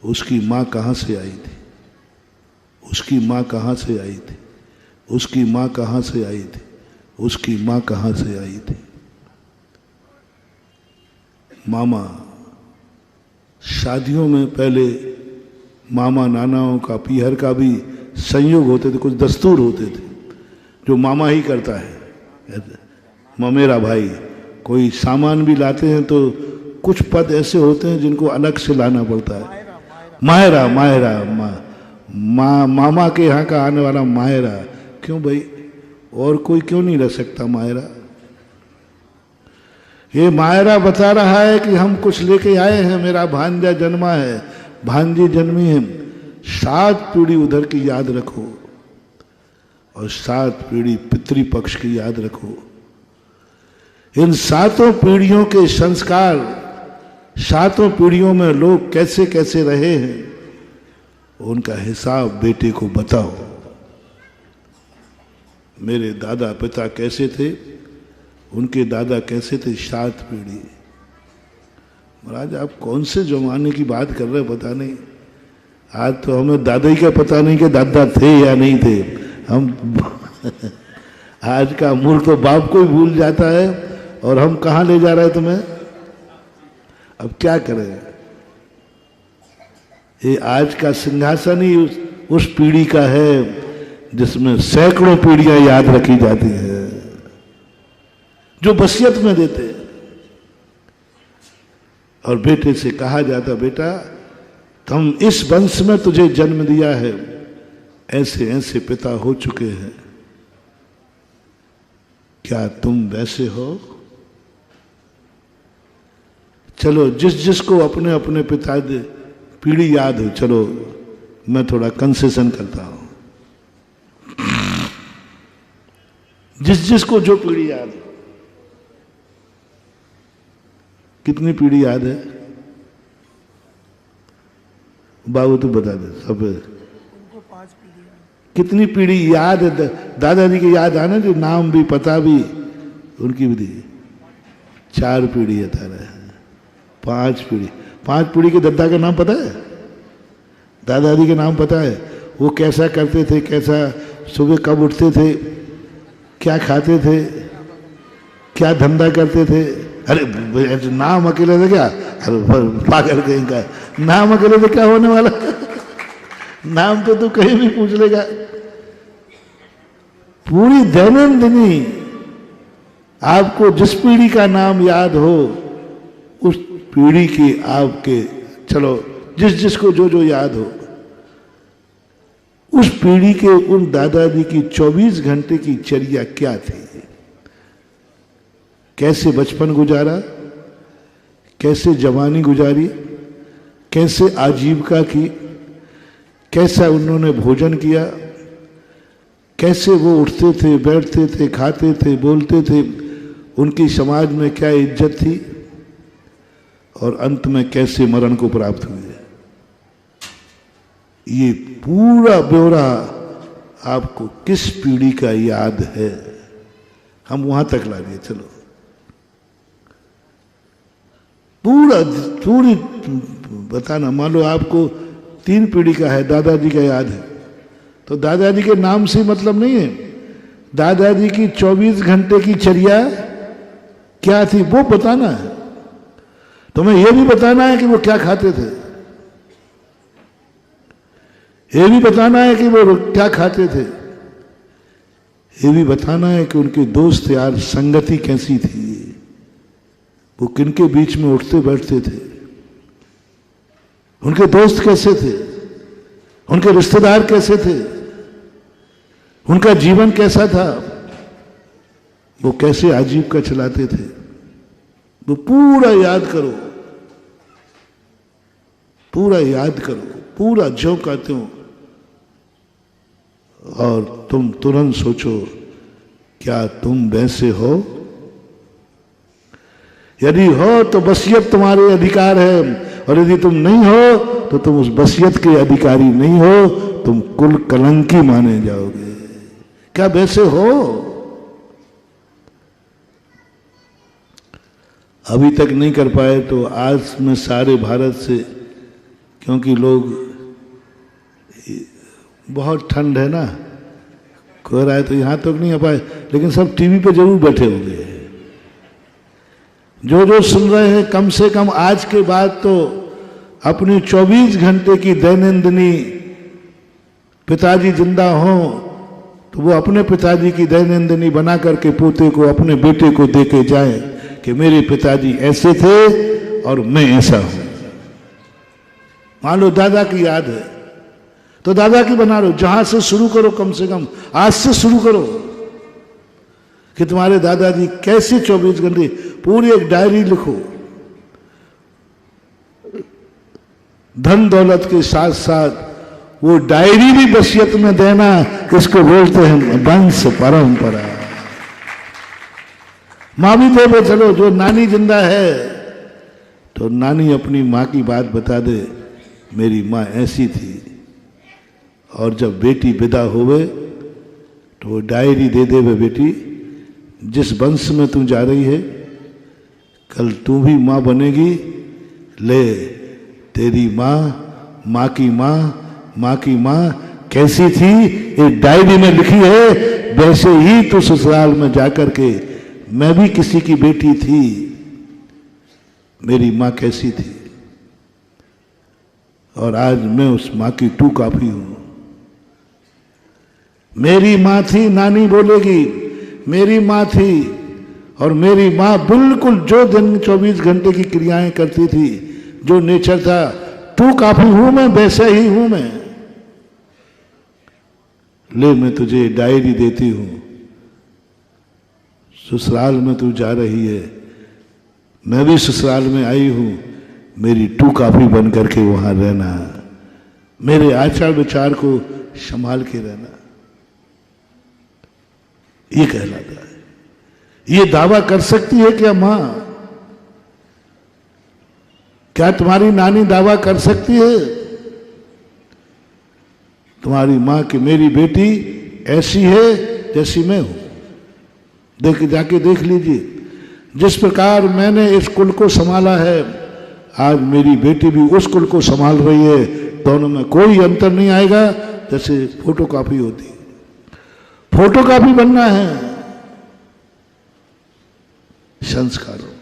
उसकी माँ कहाँ से आई थी, उसकी माँ कहाँ से आई थी, उसकी माँ कहाँ से आई थी, उसकी माँ कहाँ से आई थी। मामा शादियों में पहले मामा नानाओं का, पीहर का भी संयोग होते थे, कुछ दस्तूर होते थे जो मामा ही करता है। ममेरा भाई कोई सामान भी लाते हैं तो कुछ पद ऐसे होते हैं जिनको अलग से लाना पड़ता है। मायरा, मायरा, मामा के यहाँ का आने वाला मायरा। क्यों भाई, और कोई क्यों नहीं रह सकता मायरा? ये मायरा बता रहा है कि हम कुछ लेके आए हैं, मेरा भांजा जन्मा है, भांजी जन्मी है। 7 पीढ़ी उधर की याद रखो और 7 पीढ़ी पितृपक्ष की याद रखो। इन 7 पीढ़ियों के संस्कार, 7 पीढ़ियों में लोग कैसे कैसे रहे हैं, उनका हिसाब बेटे को बताओ। मेरे दादा पिता कैसे थे, उनके दादा कैसे थे, 7 पीढ़ी। महाराज आप कौन से जमाने की बात कर रहे हैं पता नहीं। आज तो हमें दादा ही का पता नहीं कि दादा थे या नहीं थे। हम आज का मूर्ख तो बाप को ही भूल जाता है, और हम कहाँ ले जा रहे हैं तुम्हें। अब क्या करें, ये आज का सिंहासन ही उस पीढ़ी का है जिसमें सैकड़ों पीढ़ियां याद रखी जाती है, जो वसीयत में देते हैं। और बेटे से कहा जाता, बेटा हम इस वंश में तुझे जन्म दिया है, ऐसे ऐसे पिता हो चुके हैं, क्या तुम वैसे हो? चलो जिस जिसको अपने अपने पिता पीढ़ी याद हो, चलो मैं थोड़ा कंसेशन करता हूं। जिस जिसको जो पीढ़ी याद हो, कितनी पीढ़ी याद है बाबू तो बता दे सब। उनको 5 पीढ़ी। कितनी पीढ़ी याद है? दादाजी के याद आना, जो नाम भी पता भी उनकी भी दी। 4 पीढ़ी है तारा, 5 पीढ़ी। 5 पीढ़ी के दादा का नाम पता है, दादाजी के नाम पता है, वो कैसा करते थे, कैसा सुबह कब उठते थे, क्या खाते थे, क्या धंधा करते थे। अरे नाम अकेले से क्या, अरे पागल कहीं का, नाम अकेले से क्या होने वाला नाम तो तू कहीं भी पूछ लेगा। पूरी दैनंदिनी आपको जिस पीढ़ी का नाम याद हो, उस पीढ़ी की आपके, चलो जिस जिसको जो जो याद हो, उस पीढ़ी के उन दादाजी की 24 घंटे की चर्या क्या थी, कैसे बचपन गुजारा, कैसे जवानी गुजारी, कैसे आजीविका की, कैसा उन्होंने भोजन किया, कैसे वो उठते थे, बैठते थे, खाते थे, बोलते थे, उनकी समाज में क्या इज्जत थी, और अंत में कैसे मरण को प्राप्त हुए। ये पूरा ब्यौरा आपको किस पीढ़ी का याद है, हम वहां तक ला दिए। चलो पूरी बताना। मान लो आपको 3 पीढ़ी का है, दादाजी का याद है, तो दादाजी के नाम से मतलब नहीं है, दादाजी की 24 घंटे की चर्या क्या थी वो बताना है। तुम्हें यह भी बताना है कि वो क्या खाते थे। ये भी बताना है कि वो क्या खाते थे, ये भी बताना है कि उनके दोस्त यार संगति कैसी थी, वो किनके बीच में उठते बैठते थे, उनके दोस्त कैसे थे, उनके रिश्तेदार कैसे थे, उनका जीवन कैसा था, वो कैसे आजीविका चलाते थे, वो पूरा याद करो, पूरा याद करो, पूरा ज्यों का त्यों, और तुम तुरंत सोचो क्या तुम वैसे हो। यदि हो तो वसीयत तुम्हारे अधिकार है, और यदि तुम नहीं हो तो तुम उस वसीयत के अधिकारी नहीं हो, तुम कुल कलंकी माने जाओगे। क्या वैसे हो? अभी तक नहीं कर पाए तो आज में सारे भारत से, क्योंकि लोग बहुत ठंड है ना, कोहरा है तो यहां तक नहीं आ पाए, लेकिन सब टीवी पे जरूर बैठे होंगे। जो जो सुन रहे हैं कम से कम आज के बाद तो अपनी 24 घंटे की दैनंदिनी, पिताजी जिंदा हो तो वो अपने पिताजी की दैनंदिनी बना करके पोते को, अपने बेटे को दे के जाए कि मेरे पिताजी ऐसे थे और मैं ऐसा हूं। मान लो दादा की याद है तो दादा की बना लो, जहां से शुरू करो, कम से कम आज से शुरू करो कि तुम्हारे दादाजी कैसे 24 घंटे, पूरी एक डायरी लिखो। धन दौलत के साथ साथ वो डायरी भी वसीयत में देना, किसको बोलते हैं वंश परंपरा। माँ भी दे, चलो जो नानी जिंदा है तो नानी अपनी माँ की बात बता दे, मेरी माँ ऐसी थी। और जब बेटी विदा होवे तो वो डायरी दे दे, वे बेटी जिस वंश में तू जा रही है कल तू भी माँ बनेगी, ले तेरी माँ, माँ की माँ, माँ की माँ कैसी थी एक डायरी में लिखी है, वैसे ही तू ससुराल में जाकर के मैं भी किसी की बेटी थी, मेरी माँ कैसी थी, और आज मैं उस माँ की टू कॉपी हूं। मेरी माँ थी, नानी बोलेगी मेरी माँ थी, और मेरी माँ बिल्कुल जो दिन 24 घंटे की क्रियाएं करती थी, जो नेचर था, टू कॉपी हूं मैं, वैसे ही हूं मैं। ले मैं तुझे डायरी देती हूं, ससुराल में तू जा रही है, मैं भी ससुराल में आई हूं, मेरी टू कॉपी बन करके वहां रहना, मेरे आचार विचार को संभाल के रहना। ये कहलाता है। ये दावा कर सकती है क्या मां? क्या तुम्हारी नानी दावा कर सकती है तुम्हारी मां कि मेरी बेटी ऐसी है जैसी मैं हूं? देख जाके देख लीजिए, जिस प्रकार मैंने इस कुल को संभाला है, आज मेरी बेटी भी उस कुल को संभाल रही है, दोनों में कोई अंतर नहीं आएगा। जैसे फोटोकॉपी होती है, फोटोकॉपी बनना है संस्कारों।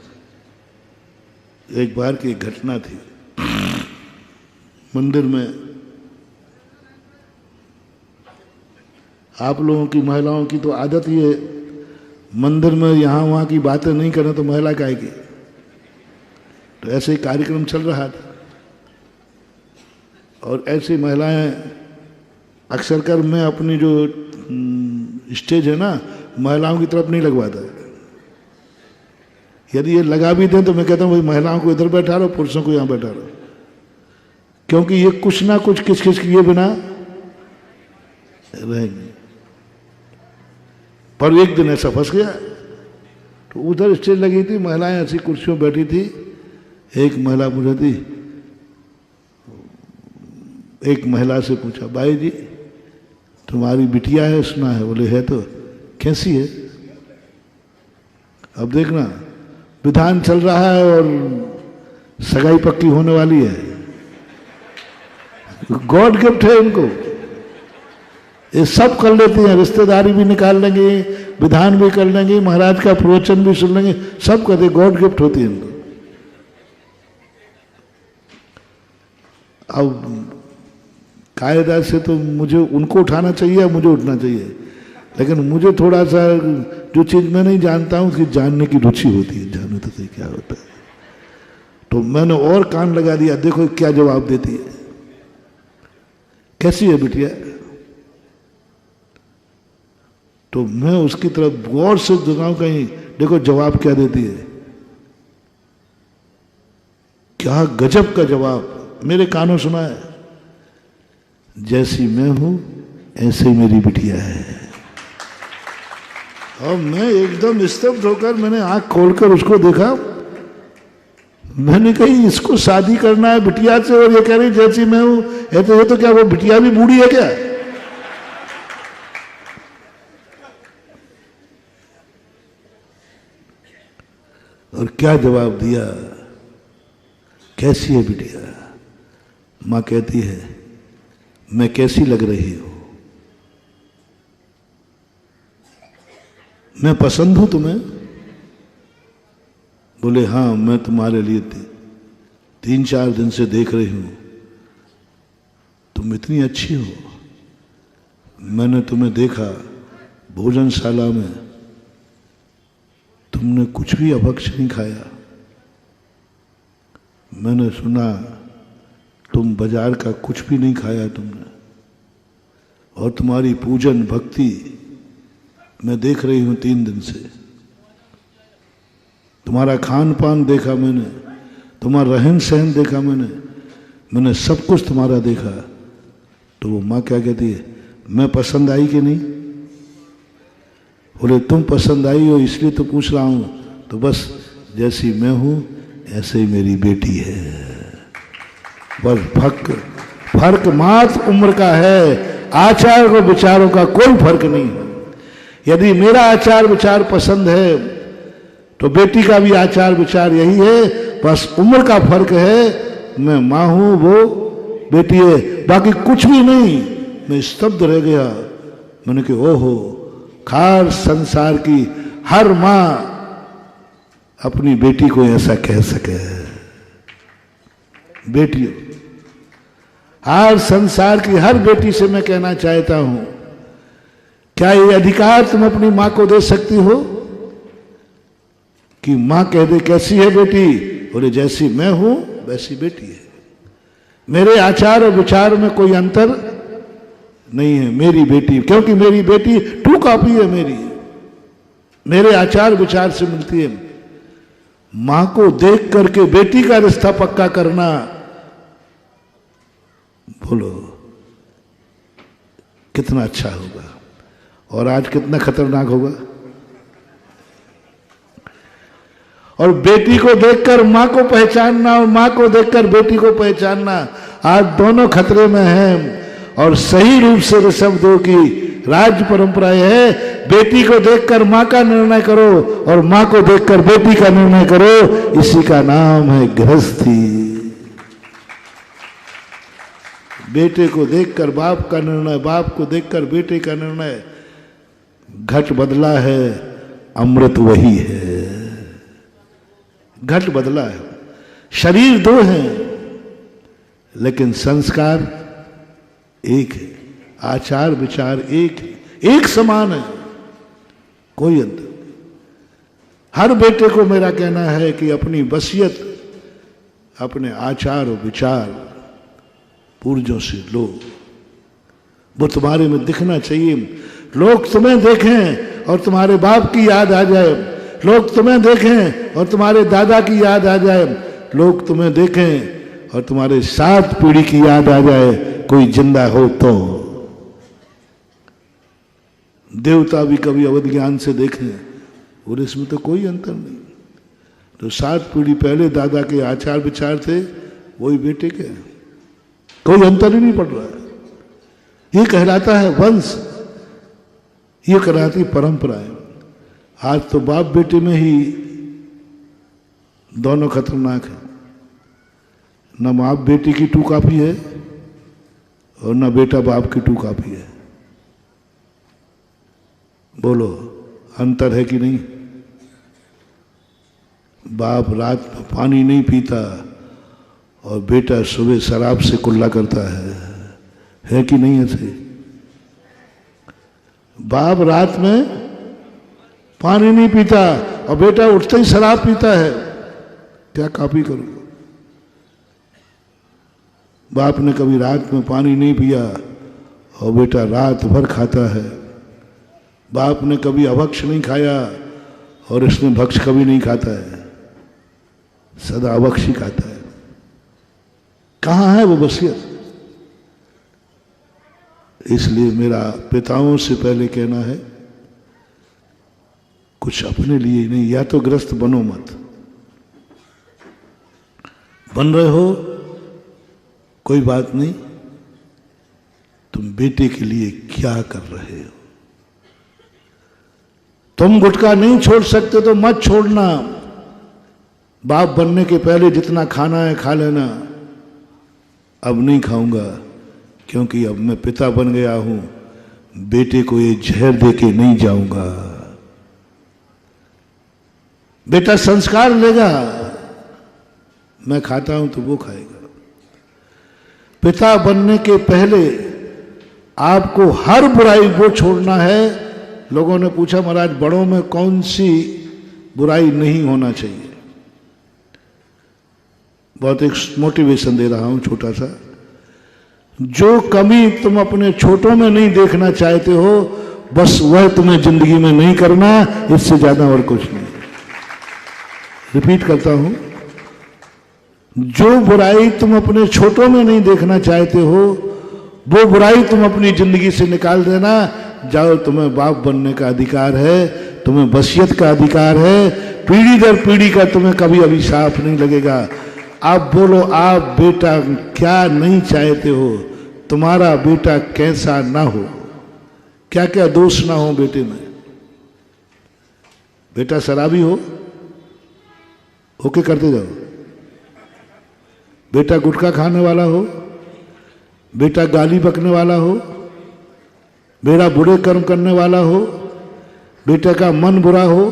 एक बार की घटना थी, मंदिर में आप लोगों की महिलाओं की तो आदत ही है, मंदिर में यहाँ वहाँ की बातें नहीं करें तो महिला क्या आएगी। तो ऐसे ही कार्यक्रम चल रहा था और ऐसी महिलाएं अक्सर कर, मैं अपनी जो स्टेज है ना महिलाओं की तरफ नहीं लगवाता। यदि ये लगा भी दें तो मैं कहता हूँ भाई महिलाओं को इधर बैठा लो, पुरुषों को यहाँ बैठा लो, क्योंकि ये कुछ ना कुछ किस किस किए बिना रहेंगे। पर एक दिन ऐसा फंस गया, तो उधर स्टेज लगी थी, महिलाएं ऐसी कुर्सियों बैठी थी। एक महिला पूछा थी, एक महिला से पूछा, भाई जी तुम्हारी बिटिया है सुना है? बोले है। तो कैसी है? अब देखना विधान चल रहा है और सगाई पक्की होने वाली है, गॉड गिफ्ट है इनको, ये सब कर लेती हैं, रिश्तेदारी भी निकाल लेंगे, विधान भी कर लेंगे, महाराज का प्रवचन भी सुन लेंगे, सब कहते गॉड गिफ्ट होती है इनको। अब कायदा से तो मुझे उनको उठाना चाहिए या मुझे उठना चाहिए, लेकिन मुझे थोड़ा सा जो चीज़ मैं नहीं जानता हूँ उसकी जानने की रुचि होती है, जानो तो सही क्या होता है। तो मैंने और कान लगा दिया, देखो क्या जवाब देती है। कैसी है बिटिया? तो मैं उसकी तरफ गौर से दिखाऊं कहीं, देखो जवाब क्या देती है। क्या गजब का जवाब मेरे कानों सुना है। जैसी मैं हूं ऐसे ही मेरी बिटिया है। और मैं एकदम स्तब्ध होकर मैंने आंख खोलकर उसको देखा। मैंने कही इसको शादी करना है बिटिया से और ये कह रही जैसी मैं हूं। ये तो क्या वो बिटिया भी बूढ़ी है क्या? और क्या जवाब दिया। कैसी है बिटिया? मां कहती है मैं कैसी लग रही हूं? मैं पसंद हूं तुम्हें? बोले हाँ, मैं तुम्हारे लिए 3-4 दिन से देख रही हूं, तुम इतनी अच्छी हो। मैंने तुम्हें देखा भोजनशाला में, तुमने कुछ भी अभक्ष नहीं खाया। मैंने सुना तुम बाजार का कुछ भी नहीं खाया तुमने। और तुम्हारी पूजन भक्ति मैं देख रही हूं 3 दिन से। तुम्हारा खान पान देखा मैंने, तुम्हारा रहन सहन देखा मैंने सब कुछ तुम्हारा देखा। तो वो माँ क्या कहती है, मैं पसंद आई कि नहीं? बोले तुम पसंद आई हो इसलिए तो पूछ रहा हूं। तो बस जैसी मैं हूं ऐसे ही मेरी बेटी है। बस फर्क मात्र उम्र का है, आचार और विचारों का कोई फर्क नहीं है। यदि मेरा आचार विचार पसंद है तो बेटी का भी आचार विचार यही है, बस उम्र का फर्क है। मैं माँ हूं, वो बेटी है, बाकी कुछ भी नहीं। मैं स्तब्ध रह गया। मैंने कहा ओहो, खार संसार की हर माँ अपनी बेटी को ऐसा कह सके। बेटियों, हर संसार की हर बेटी से मैं कहना चाहता हूं, क्या ये अधिकार तुम अपनी मां को दे सकती हो कि मां कह दे कैसी है बेटी? बोले जैसी मैं हूं वैसी बेटी है। मेरे आचार और विचार में कोई अंतर नहीं है। मेरी बेटी, क्योंकि मेरी बेटी टू कॉपी है मेरे आचार विचार से मिलती है। मां को देख करके बेटी का रिश्ता पक्का करना, बोलो कितना अच्छा होगा और आज कितना खतरनाक होगा। और बेटी को देखकर मां को पहचानना और मां को देखकर बेटी को पहचानना, आज दोनों खतरे में हैं। और सही रूप से ऋषभदेव की राज्य परंपरा है, बेटी को देखकर मां का निर्णय करो और मां को देखकर बेटी का निर्णय करो। इसी का नाम है गृहस्थी। बेटे को देखकर बाप का निर्णय, बाप को देखकर बेटे का निर्णय। घट बदला है, अमृत वही है। घट बदला है, शरीर 2 हैं लेकिन संस्कार एक है, आचार विचार एक है, एक समान है, कोई अंतर। हर बेटे को मेरा कहना है कि अपनी वसीयत, अपने आचार और विचार पूर्वजों से लो। वो तुम्हारे में दिखना चाहिए। लोग तुम्हें देखें और तुम्हारे बाप की याद आ जाए। लोग तुम्हें देखें और तुम्हारे दादा की याद आ जाए। लोग तुम्हें देखें और तुम्हारे 7 पीढ़ी की याद आ जाए, कोई जिंदा हो तो। देवता भी कभी अवध ज्ञान से देखें और इसमें तो कोई अंतर नहीं। तो 7 पीढ़ी पहले दादा के आचार विचार थे, वही बेटे के, कोई अंतर ही नहीं पड़ रहा है। ये कहलाता है वंश, ये कहलाती परंपरा है। आज तो बाप बेटे में ही दोनों खतरनाक है। न बाप बेटी की 2 कॉपी है और न बेटा बाप की 2 कॉपी है। बोलो अंतर है कि नहीं? बाप रात में पानी नहीं पीता और बेटा सुबह शराब से कुल्ला करता है कि नहीं ऐसे? बाप रात में पानी नहीं पीता और बेटा उठते ही शराब पीता है, क्या कॉपी करूं? बाप ने कभी रात में पानी नहीं पिया और बेटा रात भर खाता है। बाप ने कभी अभक्ष नहीं खाया और इसने भक्ष कभी नहीं खाता है, सदा अभक्ष ही खाता है। कहाँ है वो वसीयत? इसलिए मेरा पिताओं से पहले कहना है, कुछ अपने लिए नहीं, या तो ग्रस्त बनो मत। बन रहे हो कोई बात नहीं, तुम बेटे के लिए क्या कर रहे हो? तुम गुटखा नहीं छोड़ सकते तो मत छोड़ना। बाप बनने के पहले जितना खाना है खा लेना। अब नहीं खाऊंगा क्योंकि अब मैं पिता बन गया हूं, बेटे को ये जहर देके नहीं जाऊंगा। बेटा संस्कार लेगा, मैं खाता हूं तो वो खाएगा। पिता बनने के पहले आपको हर बुराई को छोड़ना है। लोगों ने पूछा महाराज बड़ों में कौन सी बुराई नहीं होना चाहिए? बहुत एक मोटिवेशन दे रहा हूं छोटा सा। जो कमी तुम अपने छोटों में नहीं देखना चाहते हो, बस वह तुम्हें जिंदगी में नहीं करना, इससे ज्यादा और कुछ नहीं। रिपीट करता हूं, जो बुराई तुम अपने छोटों में नहीं देखना चाहते हो, वो बुराई तुम अपनी जिंदगी से निकाल देना। जाओ, तुम्हें बाप बनने का अधिकार है, तुम्हें वसीयत का अधिकार है, पीढ़ी दर पीढ़ी का तुम्हें कभी अभिशाप नहीं लगेगा। आप बोलो, आप बेटा क्या नहीं चाहते हो? तुम्हारा बेटा कैसा ना हो, क्या क्या दोष ना हो बेटे में। बेटा शराबी हो, ओके करते जाओ। बेटा गुटखा खाने वाला हो, बेटा गाली बकने वाला हो, बेटा बुरे कर्म करने वाला हो, बेटे का मन बुरा हो,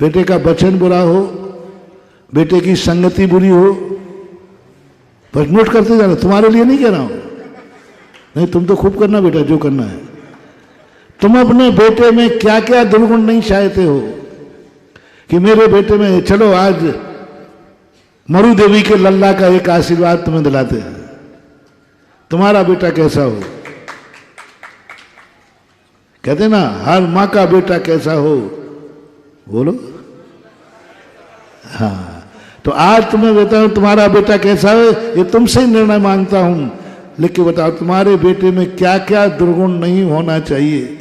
बेटे का वचन बुरा हो, बेटे की संगति बुरी हो, बस नोट करते जाना। तुम्हारे लिए नहीं कह रहा हूं, नहीं तुम तो खूब करना बेटा जो करना है। तुम अपने बेटे में क्या क्या दुर्गुण नहीं चाहते हो कि मेरे बेटे में, चलो आज मरु देवी के लल्ला का एक आशीर्वाद तुम्हें दिलाते हैं, तुम्हारा बेटा कैसा हो। कहते ना हर माँ का बेटा कैसा हो, बोलो। हाँ, तो आज तुम्हें बताऊं तुम्हारा बेटा कैसा है, ये तुमसे ही निर्णय मांगता हूं। लेकिन बताओ तुम्हारे बेटे में क्या क्या दुर्गुण नहीं होना चाहिए।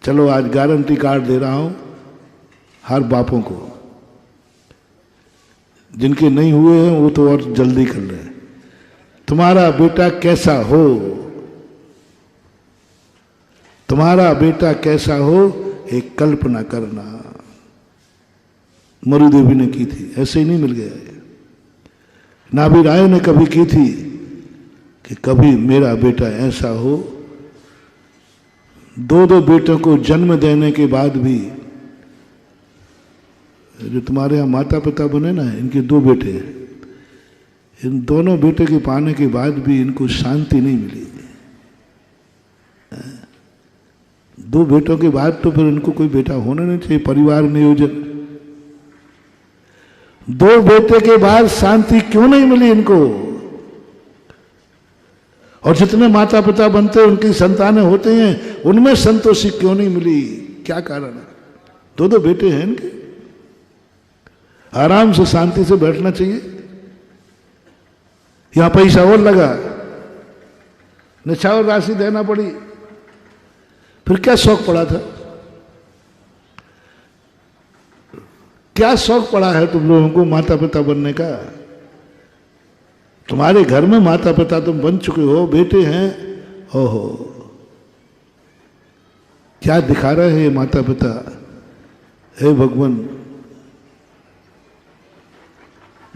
चलो आज गारंटी कार्ड दे रहा हूं हर बापों को, जिनके नहीं हुए हैं वो तो और जल्दी कर लें। तुम्हारा बेटा कैसा हो, तुम्हारा बेटा कैसा हो, एक कल्पना करना। मरु देवी ने की थी, ऐसे ही नहीं मिल गया। नाभि राय ने कभी की थी कि कभी मेरा बेटा ऐसा हो। दो दो बेटों को जन्म देने के बाद भी, जो तुम्हारे यहाँ माता पिता बने ना, इनके दो बेटे हैं, इन दोनों बेटे के पाने के बाद भी इनको शांति नहीं मिली। दो बेटों के बाद तो फिर इनको कोई बेटा होना नहीं चाहिए। परिवार नियोजन, दो बेटे के बाद शांति क्यों नहीं मिली इनको? और जितने माता पिता बनते हैं उनकी संतानें होते हैं, उनमें संतोषी क्यों नहीं मिली? क्या कारण है? दो दो बेटे हैं इनके, आराम से शांति से बैठना चाहिए। यहां पैसा और लगा, निछावर राशि देना पड़ी, फिर क्या शौक पड़ा था? क्या शौक पड़ा है तुम लोगों को माता पिता बनने का? तुम्हारे घर में माता पिता तुम बन चुके हो, बेटे हैं। हो क्या दिखा रहे हैं ये माता पिता? हे भगवान,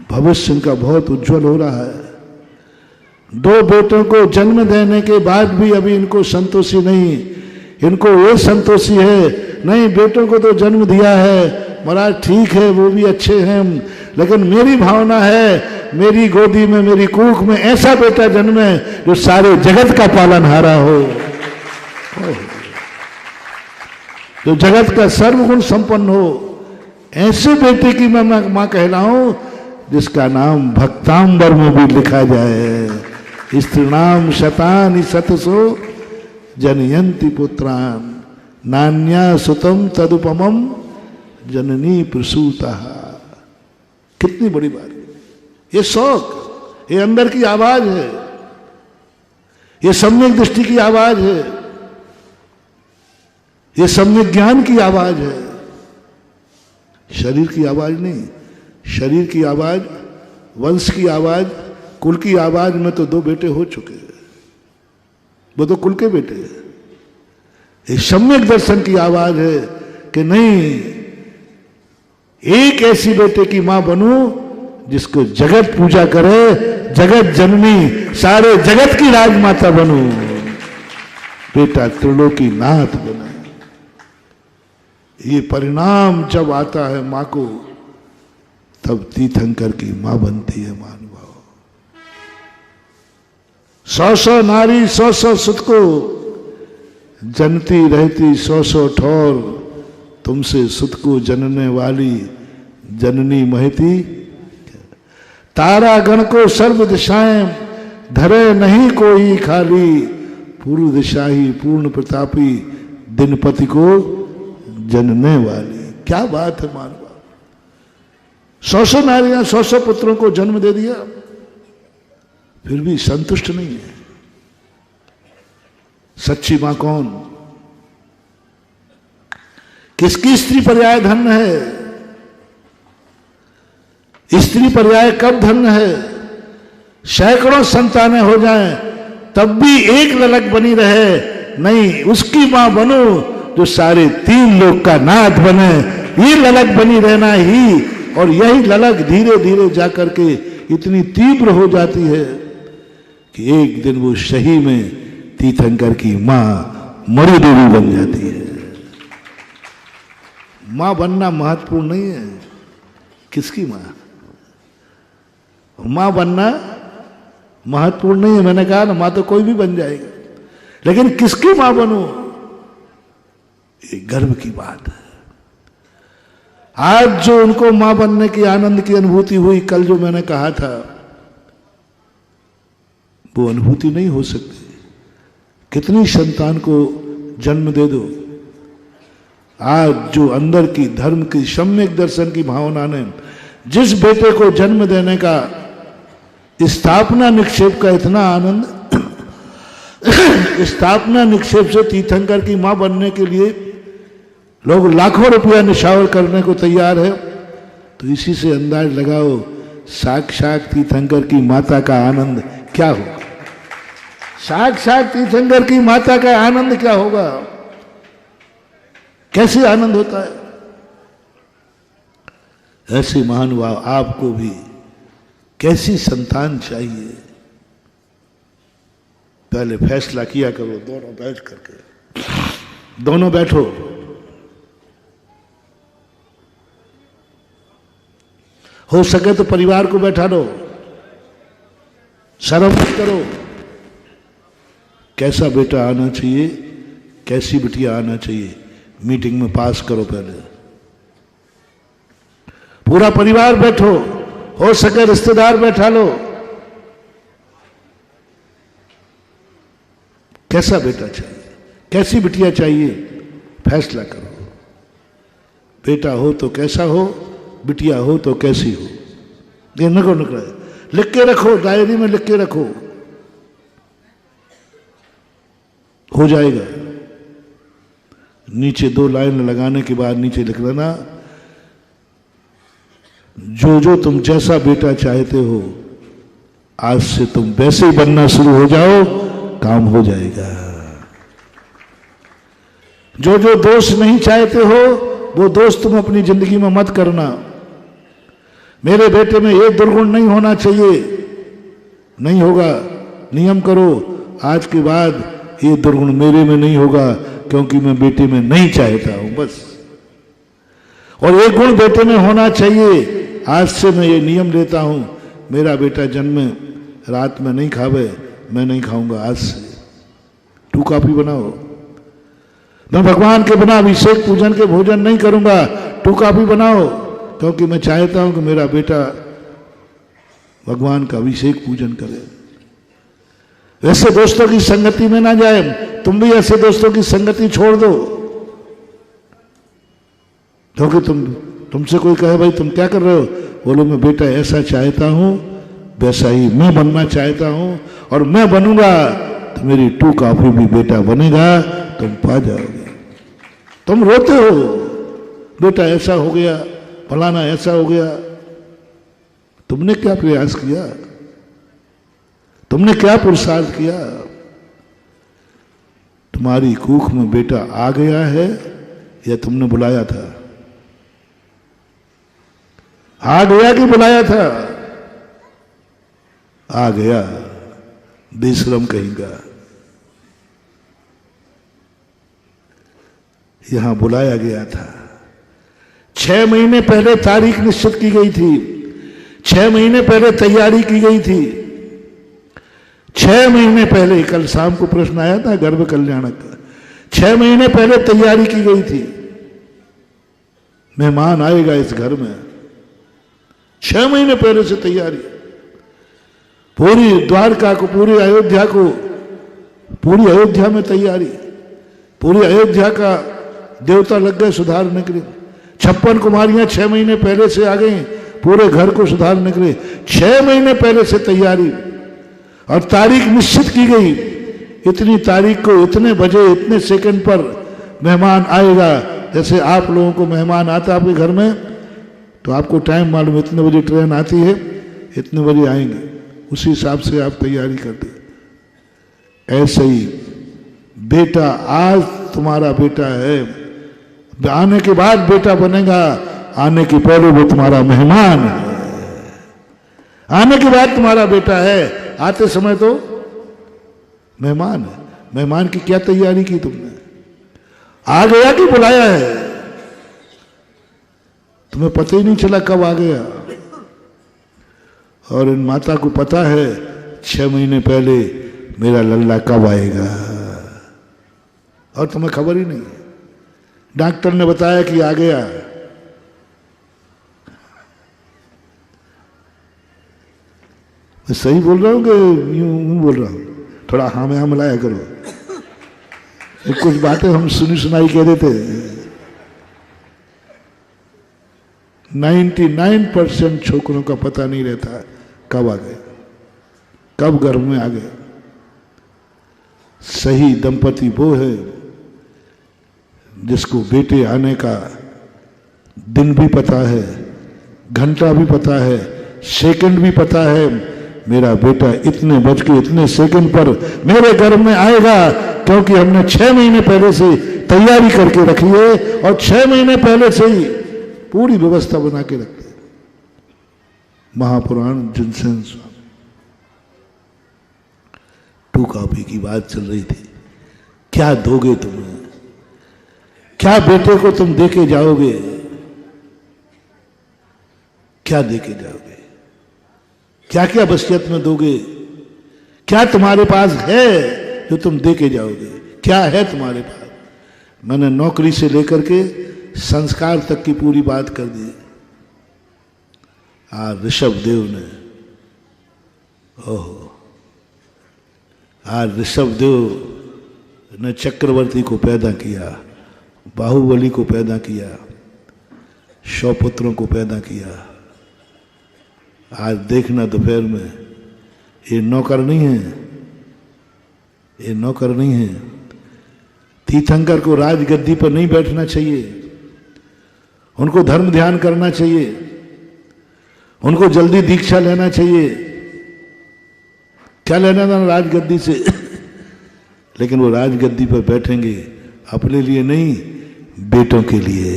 भविष्य इनका बहुत उज्जवल हो रहा है। दो बेटों को जन्म देने के बाद भी अभी इनको संतोषी नहीं। इनको ये संतोषी है, नहीं बेटों को तो जन्म दिया है महाराज, ठीक है वो भी अच्छे हैं, लेकिन मेरी भावना है मेरी गोदी में, मेरी कूख में ऐसा बेटा जन्मे जो सारे जगत का पालनहारा हो, जो जगत का सर्वगुण संपन्न हो। ऐसे बेटे की मैं मां कहलाऊं जिसका नाम भक्तांबर में भी लिखा जाए। स्त्रीणाम शतानि शतसो जनयंति पुत्रान नान्या सुतम तदुपमम जननी प्रसूता। कितनी बड़ी बात है। ये शौक, ये अंदर की आवाज है, ये सम्यक दृष्टि की आवाज है, ये सम्यक ज्ञान की आवाज है, शरीर की आवाज नहीं। शरीर की आवाज, वंश की आवाज, कुल की आवाज में तो 2 बेटे हो चुके हैं, वो तो कुल के बेटे हैं। ये सम्यक दर्शन की आवाज है कि नहीं, एक ऐसी बेटे की मां बनूं जिसको जगत पूजा करे, जगत जननी, सारे जगत की राजमाता बनूं, बेटा त्रिलोकी नाथ बने। ये परिणाम जब आता है मां को, तब तीर्थंकर की मां बनती है। महानुभाव, 100 नारी 100 सुत को जनती रहती 100 ठौर, तुमसे सुत को जनने वाली जननी महती। तारा गण को सर्व दिशाएं धरे नहीं कोई खाली, पूर्व दिशा ही पूर्ण प्रतापी दिनपति को जनने वाली। क्या बात है मानवा, 100 नारियां 100 पुत्रों को जन्म दे दिया, फिर भी संतुष्ट नहीं है। सच्ची मां कौन? किसकी स्त्री पर्याय धन है? स्त्री पर्याय कब धन है? सैकड़ों संतानें हो जाएं तब भी एक ललक बनी रहे, नहीं उसकी मां बनो जो सारे 3 लोक का नाथ बने। ये ललक बनी रहना ही, और यही ललक धीरे धीरे जाकर के इतनी तीव्र हो जाती है कि एक दिन वो सही में तीर्थंकर की मां मणि देवी बन जाती है। मां बनना महत्वपूर्ण नहीं है। किसकी मां? मां बनना महत्वपूर्ण नहीं है। मैंने कहा ना, मां तो कोई भी बन जाएगा, लेकिन किसकी मां बनूं, ये गर्व की बात है। आज जो उनको मां बनने की आनंद की अनुभूति हुई, कल जो मैंने कहा था, वो अनुभूति नहीं हो सकती। कितनी संतान को जन्म दे दो, आज जो अंदर की धर्म की सम्यक दर्शन की भावना ने जिस बेटे को जन्म देने का, स्थापना निक्षेप का इतना आनंद, स्थापना निक्षेप से तीर्थंकर की मां बनने के लिए लोग लाखों रुपया निछावर करने को तैयार है, तो इसी से अंदाज लगाओ साक्षात तीर्थंकर की माता का आनंद क्या होगा। साक्षात तीर्थंकर की माता का आनंद क्या होगा, कैसे आनंद होता है। ऐसे महानुभाव आपको भी कैसी संतान चाहिए, पहले फैसला किया करो। दोनों बैठ करके, दोनों बैठो, हो सके तो परिवार को बैठा लो, शर्म मत करो। कैसा बेटा आना चाहिए, कैसी बिटिया आना चाहिए, मीटिंग में पास करो। पहले पूरा परिवार बैठो, हो सके रिश्तेदार बैठा लो। कैसा बेटा चाहिए, कैसी बिटिया चाहिए, फैसला करो। बेटा हो तो कैसा हो, बिटिया हो तो कैसी हो, ये निकले लिख के रखो, डायरी में लिख के रखो, हो जाएगा। नीचे 2 लाइन लगाने के बाद नीचे लिख लेना, जो जो तुम जैसा बेटा चाहते हो, आज से तुम वैसे ही बनना शुरू हो जाओ, काम हो जाएगा। जो जो दोष नहीं चाहते हो, वो दोष तुम अपनी जिंदगी में मत करना। मेरे बेटे में ये दुर्गुण नहीं होना चाहिए, नहीं होगा। नियम करो, आज के बाद ये दुर्गुण मेरे में नहीं होगा, क्योंकि मैं बेटे में नहीं चाहता हूं, बस। और एक गुण बेटे में होना चाहिए, आज से मैं ये नियम लेता हूं, मेरा बेटा जन्मे रात में नहीं खावे, मैं नहीं खाऊंगा आज से। 2 कॉफी बनाओ। मैं भगवान के बिना अभिषेक पूजन के भोजन नहीं करूंगा, 2 कॉफी बनाओ, क्योंकि मैं चाहता हूं कि मेरा बेटा भगवान का अभिषेक पूजन करे। वैसे दोस्तों की संगति में ना जाए, तुम भी ऐसे दोस्तों की संगति छोड़ दो। क्योंकि तुमसे कोई कहे भाई तुम क्या कर रहे हो, बोलो मैं बेटा ऐसा चाहता हूं, वैसा ही मैं बनना चाहता हूं, और मैं बनूंगा तो मेरी 2 कॉफी भी बेटा बनेगा, तुम पा जाओगे। तुम रोते हो बेटा ऐसा हो गया, फलाना ऐसा हो गया, तुमने क्या प्रयास किया, तुमने क्या पुरुषार्थ किया? तुम्हारी कूख में बेटा आ गया है या तुमने बुलाया था? आ गया कि बुलाया था? आ गया, बेशरम कहेगा। यहां बुलाया गया था। 6 महीने पहले तारीख निश्चित की गई थी, 6 महीने पहले तैयारी की गई थी। 6 महीने पहले, कल शाम को प्रश्न आया था गर्भ कल्याणक का, 6 महीने पहले तैयारी की गई थी। मेहमान आएगा इस घर में, 6 महीने पहले से तैयारी। पूरी द्वारका को, पूरी अयोध्या को, पूरी अयोध्या में तैयारी। पूरी अयोध्या का देवता लग गए सुधारने के लिए। 56 कुमारियां 6 महीने पहले से आ गई पूरे घर को सुधारने के लिए। 6 महीने पहले से तैयारी, और तारीख निश्चित की गई, इतनी तारीख को इतने बजे इतने सेकंड पर मेहमान आएगा। जैसे आप लोगों को मेहमान आता है आपके घर में, तो आपको टाइम मालूम, इतने बजे ट्रेन आती है, इतने बजे आएंगे, उसी हिसाब से आप तैयारी करते। ऐसे ही बेटा, आज तुम्हारा बेटा है, आने के बाद बेटा बनेगा, आने के पहले वो तुम्हारा मेहमान है। आने के बाद तुम्हारा बेटा है, आते समय तो मेहमान है। मेहमान की क्या तैयारी की तुमने? आ गया कि बुलाया है? तुम्हें पता ही नहीं चला कब आ गया। और इन माता को पता है 6 महीने पहले मेरा लल्ला कब आएगा, और तुम्हें खबर ही नहीं। डॉक्टर ने बताया कि आ गया, मैं सही बोल रहा हूं कि यूं बोल रहा हूं? थोड़ा हाँ में हाँ मिलाया करो। कुछ बातें हम सुनी सुनाई कह देते। 99% छोकरों का पता नहीं रहता कब आ गए, कब गर्भ में आ गए। सही दंपति वो है जिसको बेटे आने का दिन भी पता है, घंटा भी पता है, सेकंड भी पता है। मेरा बेटा इतने बज के इतने सेकंड पर मेरे घर में आएगा, क्योंकि हमने 6 महीने पहले से तैयारी करके रखी है, और 6 महीने पहले से ही पूरी व्यवस्था बना के रखते। महापुराण जिनसेन स्वामी 2 कॉफी की बात चल रही थी। क्या दोगे तुम्हें? क्या बेटे को तुम देके जाओगे? क्या देके जाओगे? क्या क्या वसीयत में दोगे? क्या तुम्हारे पास है जो तुम देके जाओगे? क्या है तुम्हारे पास? मैंने नौकरी से लेकर के संस्कार तक की पूरी बात कर दी। आज ऋषभ देव ने, ओहो, आज ऋषभ देव ने चक्रवर्ती को पैदा किया, बाहुबली को पैदा किया, 100 पुत्रों को पैदा किया। आज देखना दोपहर में, ये नौकर नहीं है, ये नौकर नहीं है। तीर्थंकर को राजगद्दी पर नहीं बैठना चाहिए, उनको धर्म ध्यान करना चाहिए, उनको जल्दी दीक्षा लेना चाहिए। क्या लेना था राजगद्दी से? लेकिन वो राजगद्दी पर बैठेंगे अपने लिए नहीं, बेटों के लिए।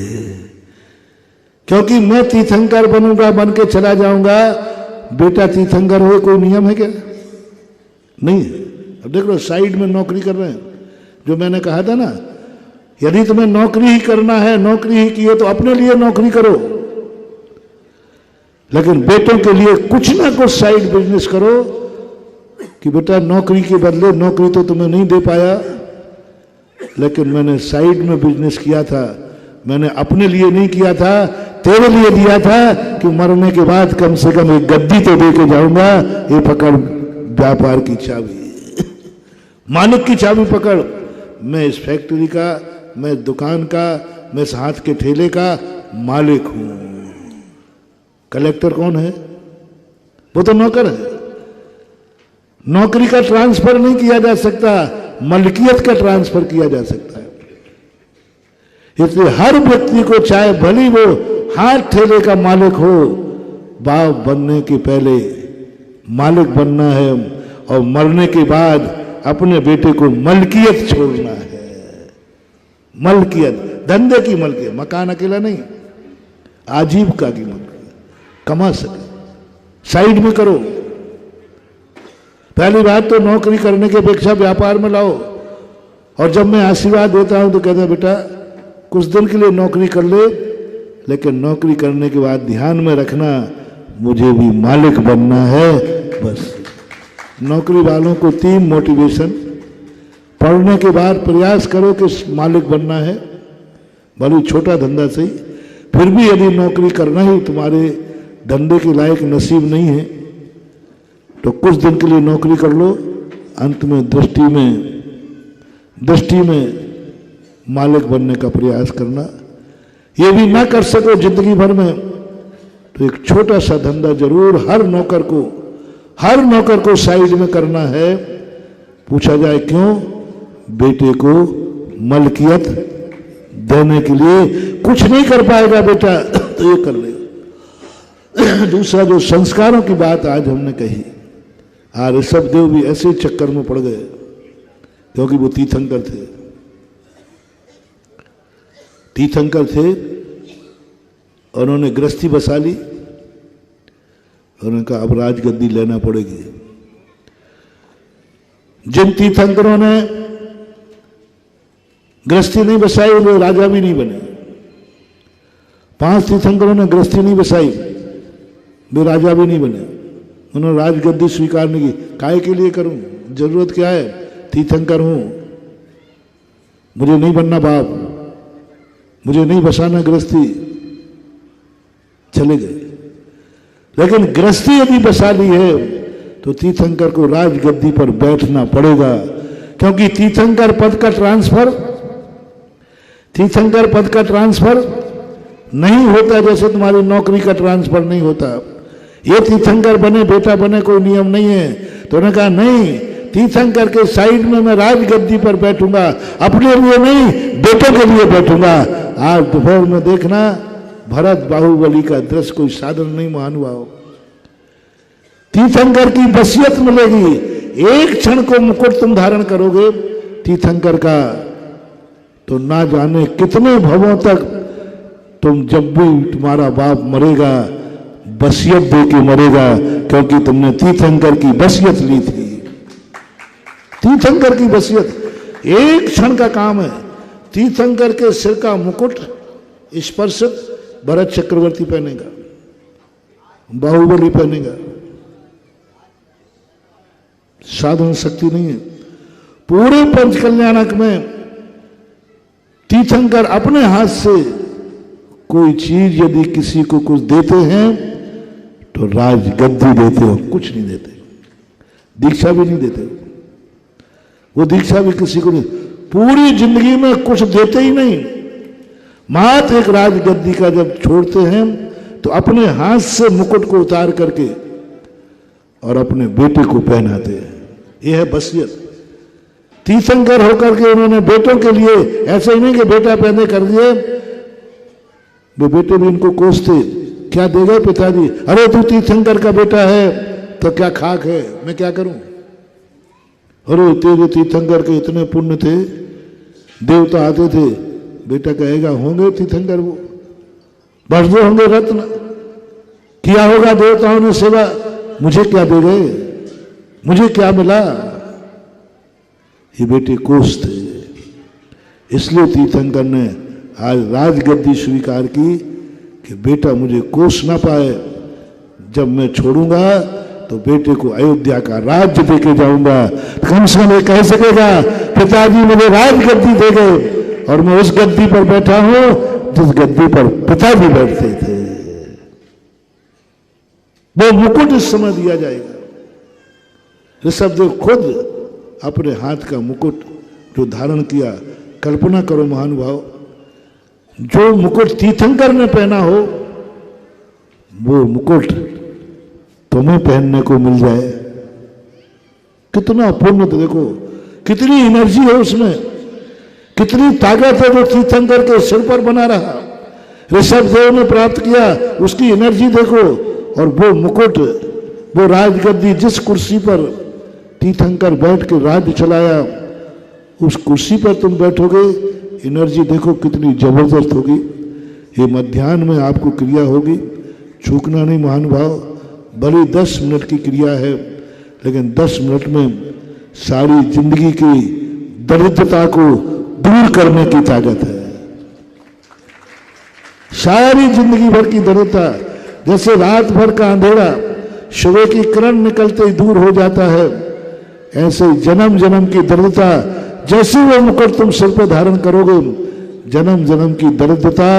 क्योंकि मैं तीर्थंकर बनूंगा, बन के चला जाऊंगा, बेटा तीर्थंकर हो, कोई नियम है क्या? नहीं। अब देख लो, साइड में नौकरी कर रहे हैं। जो मैंने कहा था ना, यदि तुम्हें नौकरी ही करना है, नौकरी ही की है, तो अपने लिए नौकरी करो। लेकिन बेटों के लिए कुछ ना कुछ साइड बिजनेस करो कि बेटा नौकरी के बदले, नौकरी तो तुम्हें नहीं दे पाया, लेकिन मैंने साइड में बिजनेस किया था, मैंने अपने लिए नहीं किया था, तेरे लिए दिया था कि मरने के बाद कम से कम एक गद्दी तो दे के जाऊंगा, ये पकड़ व्यापार की चाबी, मालिक की चाबी पकड़। मैं इस फैक्ट्री का, मैं दुकान का, मैं इस हाथ के ठेले का मालिक हूं। कलेक्टर कौन है? वो तो नौकर है। नौकरी का ट्रांसफर नहीं किया जा सकता, मलकियत का ट्रांसफर किया जा सकता है। इसलिए हर व्यक्ति को, चाहे भली वो हाथ ठेले का मालिक हो, बाप बनने के पहले मालिक बनना है और मरने के बाद अपने बेटे को मलकियत छोड़ना है। मलकियत, धंधे की मलकियत, मकान अकेला नहीं, आजीविका की मलकियत, कमा सके, साइड में करो। पहली बात तो नौकरी करने के अपेक्षा व्यापार में लाओ। और जब मैं आशीर्वाद देता हूं तो कहता है बेटा कुछ दिन के लिए नौकरी कर ले, लेकिन नौकरी करने के बाद ध्यान में रखना मुझे भी मालिक बनना है। बस नौकरी वालों को 3 मोटिवेशन, पढ़ने के बाद प्रयास करो कि मालिक बनना है, भले छोटा धंधा सही, फिर भी यदि नौकरी करना ही तुम्हारे धंधे के लायक नसीब नहीं है तो कुछ दिन के लिए नौकरी कर लो, अंत में दृष्टि में मालिक बनने का प्रयास करना। ये भी ना कर सको जिंदगी भर में तो एक छोटा सा धंधा जरूर हर नौकर को साइड में करना है। पूछा जाए क्यों? बेटे को मलकियत देने के लिए। कुछ नहीं कर पाएगा बेटा तो ये कर लेगा। दूसरा जो संस्कारों की बात आज हमने कही, ऋषभदेव भी ऐसे चक्कर में पड़ गए क्योंकि वो तीर्थंकर थे और उन्होंने गृहस्थी बसा ली। उन्होंने कहा अब राजगद्दी लेना पड़ेगी। जिन तीर्थंकरों ने गृहस्थी नहीं बसाई वो राजा भी नहीं बने। 5 तीर्थंकरों ने गृहस्थी नहीं बसाई, वे राजा भी नहीं बने। उन्होंने राजगद्दी स्वीकार नहीं की। काहे के लिए करूं? जरूरत क्या है? तीर्थंकर हूं, मुझे नहीं बनना बाप, मुझे नहीं बसाना गृहस्थी। चले गए। लेकिन गृहस्थी यदि बसा ली है तो तीर्थंकर को राजगद्दी पर बैठना पड़ेगा, क्योंकि तीर्थंकर पद का ट्रांसफर नहीं होता जैसे तुम्हारी नौकरी का ट्रांसफर नहीं होता। ये तीर्थंकर बने, बेटा बने, कोई नियम नहीं है। तो उन्होंने कहा नहीं, तीर्थंकर के साइड में मैं राजगद्दी पर बैठूंगा, अपने लिए नहीं बेटों के लिए बैठूंगा। आज दोपहर में देखना भरत बाहुबली का दृश्य कोई साधन नहीं मान हुआ हो। तीर्थंकर की वसीयत मिलेगी, एक क्षण को मुकुट तुम धारण करोगे तीर्थंकर का तो ना जाने कितने भवों तक तुम, जब भी तुम्हारा बाप मरेगा वसीयत दे के मरेगा, क्योंकि तुमने तीर्थंकर की वसीयत ली थी। तीर्थंकर की वसीयत एक क्षण का काम है। तीर्थंकर के सिर का मुकुट स्पर्शित भरत चक्रवर्ती पहनेगा, बाहुबली पहनेगा। साधन शक्ति नहीं है। पूरे पंचकल्याणक में तीर्थंकर अपने हाथ से कोई चीज यदि किसी को कुछ देते हैं तो राजगद्दी देते हो, कुछ नहीं देते। दीक्षा भी नहीं देते, वो दीक्षा भी किसी को नहीं, पूरी जिंदगी में कुछ देते ही नहीं। मात्र एक राजगद्दी का जब छोड़ते हैं तो अपने हाथ से मुकुट को उतार करके और अपने बेटे को पहनाते हैं। यह है वसीयत। तीर्थंकर होकर के उन्होंने बेटों के लिए, ऐसे ही नहीं कि बेटा पहने कर दिए, वो बेटे भी इनको कोसते, क्या देगा पिताजी? अरे तू तीर्थंकर का बेटा है तो क्या खाक है, मैं क्या करूं? अरे तेरे तीर्थंकर के इतने पुण्य थे, देवता आते थे। बेटा कहेगा होंगे तीर्थंकर, वो बढ़ते होंगे रत्न, किया होगा देवताओं ने सेवा, मुझे क्या दे गए, मुझे क्या मिला? ये बेटे कोसते। इसलिए तीर्थंकर ने आज राजगद्दी स्वीकार की कि बेटा मुझे कोस ना पाए, जब मैं छोड़ूंगा तो बेटे को अयोध्या का राज्य देके जाऊंगा। कम से कम ये कह सकेगा पिताजी मुझे राज गद्दी दे गए और मैं उस गद्दी पर बैठा हूं जिस गद्दी पर पिताजी बैठते थे। वो मुकुट इस समय दिया जाएगा। ऋषभदेव खुद अपने हाथ का मुकुट जो धारण किया, कल्पना करो महानुभाव, जो मुकुट तीर्थंकर ने पहना हो वो मुकुट तुम्हें पहनने को मिल जाए, कितना पुण्य। तो देखो कितनी एनर्जी है उसमें, कितनी ताकत है जो तीर्थंकर के सिर पर बना रहा, ऋषभदेव ने प्राप्त किया, उसकी एनर्जी देखो। और वो मुकुट, वो राजगद्दी, जिस कुर्सी पर तीर्थंकर बैठ के राज्य चलाया, उस कुर्सी पर तुम बैठोगे, एनर्जी देखो कितनी जबरदस्त होगी। ये मध्याह्न में आपको क्रिया होगी, चूकना नहीं महानुभाव। बड़ी 10 मिनट की क्रिया है, लेकिन 10 मिनट में सारी जिंदगी की दरिद्रता को दूर करने की ताकत है। सारी जिंदगी भर की दरिद्रता, जैसे रात भर का अंधेरा सुबह की किरण निकलते ही दूर हो जाता है, ऐसे जन्म जन्म की दरिद्रता, जैसे वो मुकुट तुम सिर पर धारण करोगे, जन्म जन्म की दरिद्रता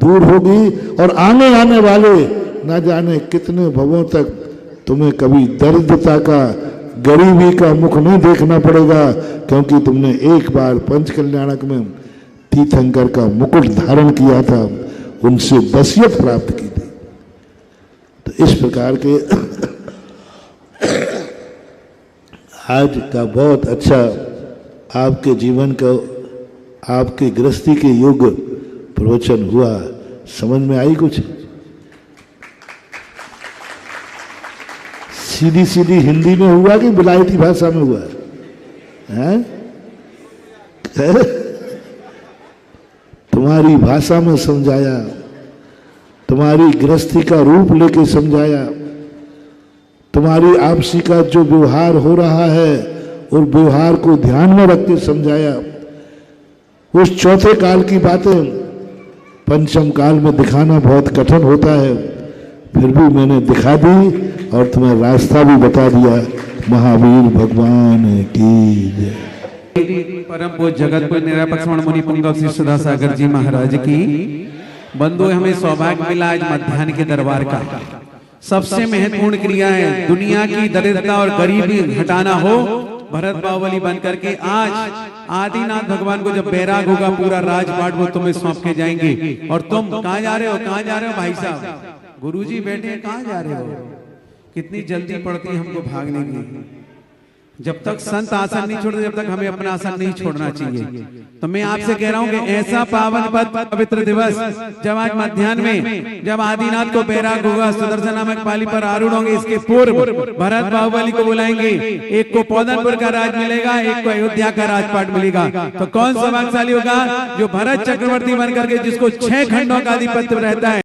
दूर होगी। और आने आने वाले ना जाने कितने भवों तक तुम्हें कभी दरिद्रता का, गरीबी का मुख नहीं देखना पड़ेगा, क्योंकि तुमने एक बार पंच कल्याणक में तीर्थंकर का मुकुट धारण किया था, उनसे वसीयत प्राप्त की थी। तो इस प्रकार के आज का बहुत अच्छा आपके जीवन का, आपके गृहस्थी के योग प्रवचन हुआ। समझ में आई कुछ? सीधी सीधी हिंदी में हुआ कि विलायती भाषा में हुआ है? तुम्हारी भाषा में समझाया, तुम्हारी गृहस्थी का रूप लेके समझाया, तुम्हारी आपसी का जो व्यवहार हो रहा है और व्यवहार को ध्यान में रख के समझाया। उस चौथे काल की बातें पंचम काल में दिखाना बहुत कठिन होता है, फिर भी मैंने दिखा दी और तुम्हें रास्ता भी बता दिया। महावीर भगवान की जय। परम पूज्य जगतपुर निरापक्ष मुनि पुंगव श्री सुधा सागर जी महाराज की। बंधु, हमें सौभाग्य मिला आज मध्याह्न के दरबार का। सबसे महत्वपूर्ण क्रिया है, दुनिया की दरिद्रता और गरीबी हटाना हो, भरत बाहुबली बन करके आज आदिनाथ भगवान को जब बैराग होगा पूरा राजपाट वो तुम्हें सौंप के जाएंगे। और तुम कहाँ जा रहे हो? कहाँ जा रहे हो भाई साहब? गुरुजी बैठे हैं, कहाँ जा रहे हो? कितनी जल्दी पड़ती है हमको भागने की। जब तक संत आसन नहीं छोड़ते, जब तक हमें अपना आसन नहीं छोड़ना चाहिए। तो मैं आपसे कह रहा हूं कि ऐसा पावन पवित्र दिवस जब आज मध्याह्न में, जब आदिनाथ को बैराग होगा, सुदर्शन नामक पाली पर आरूढ़ होंगे, इसके पूर्व भरत बाहुबली को बुलाएंगे। एक को पौधनपुर का राज मिलेगा, एक को अयोध्या का राजपाट मिलेगा। तो कौन सौभाग्यशाली होगा? जो भरत चक्रवर्ती बनकर के, जिसको 6 खंडों का आधिपत्य रहता है।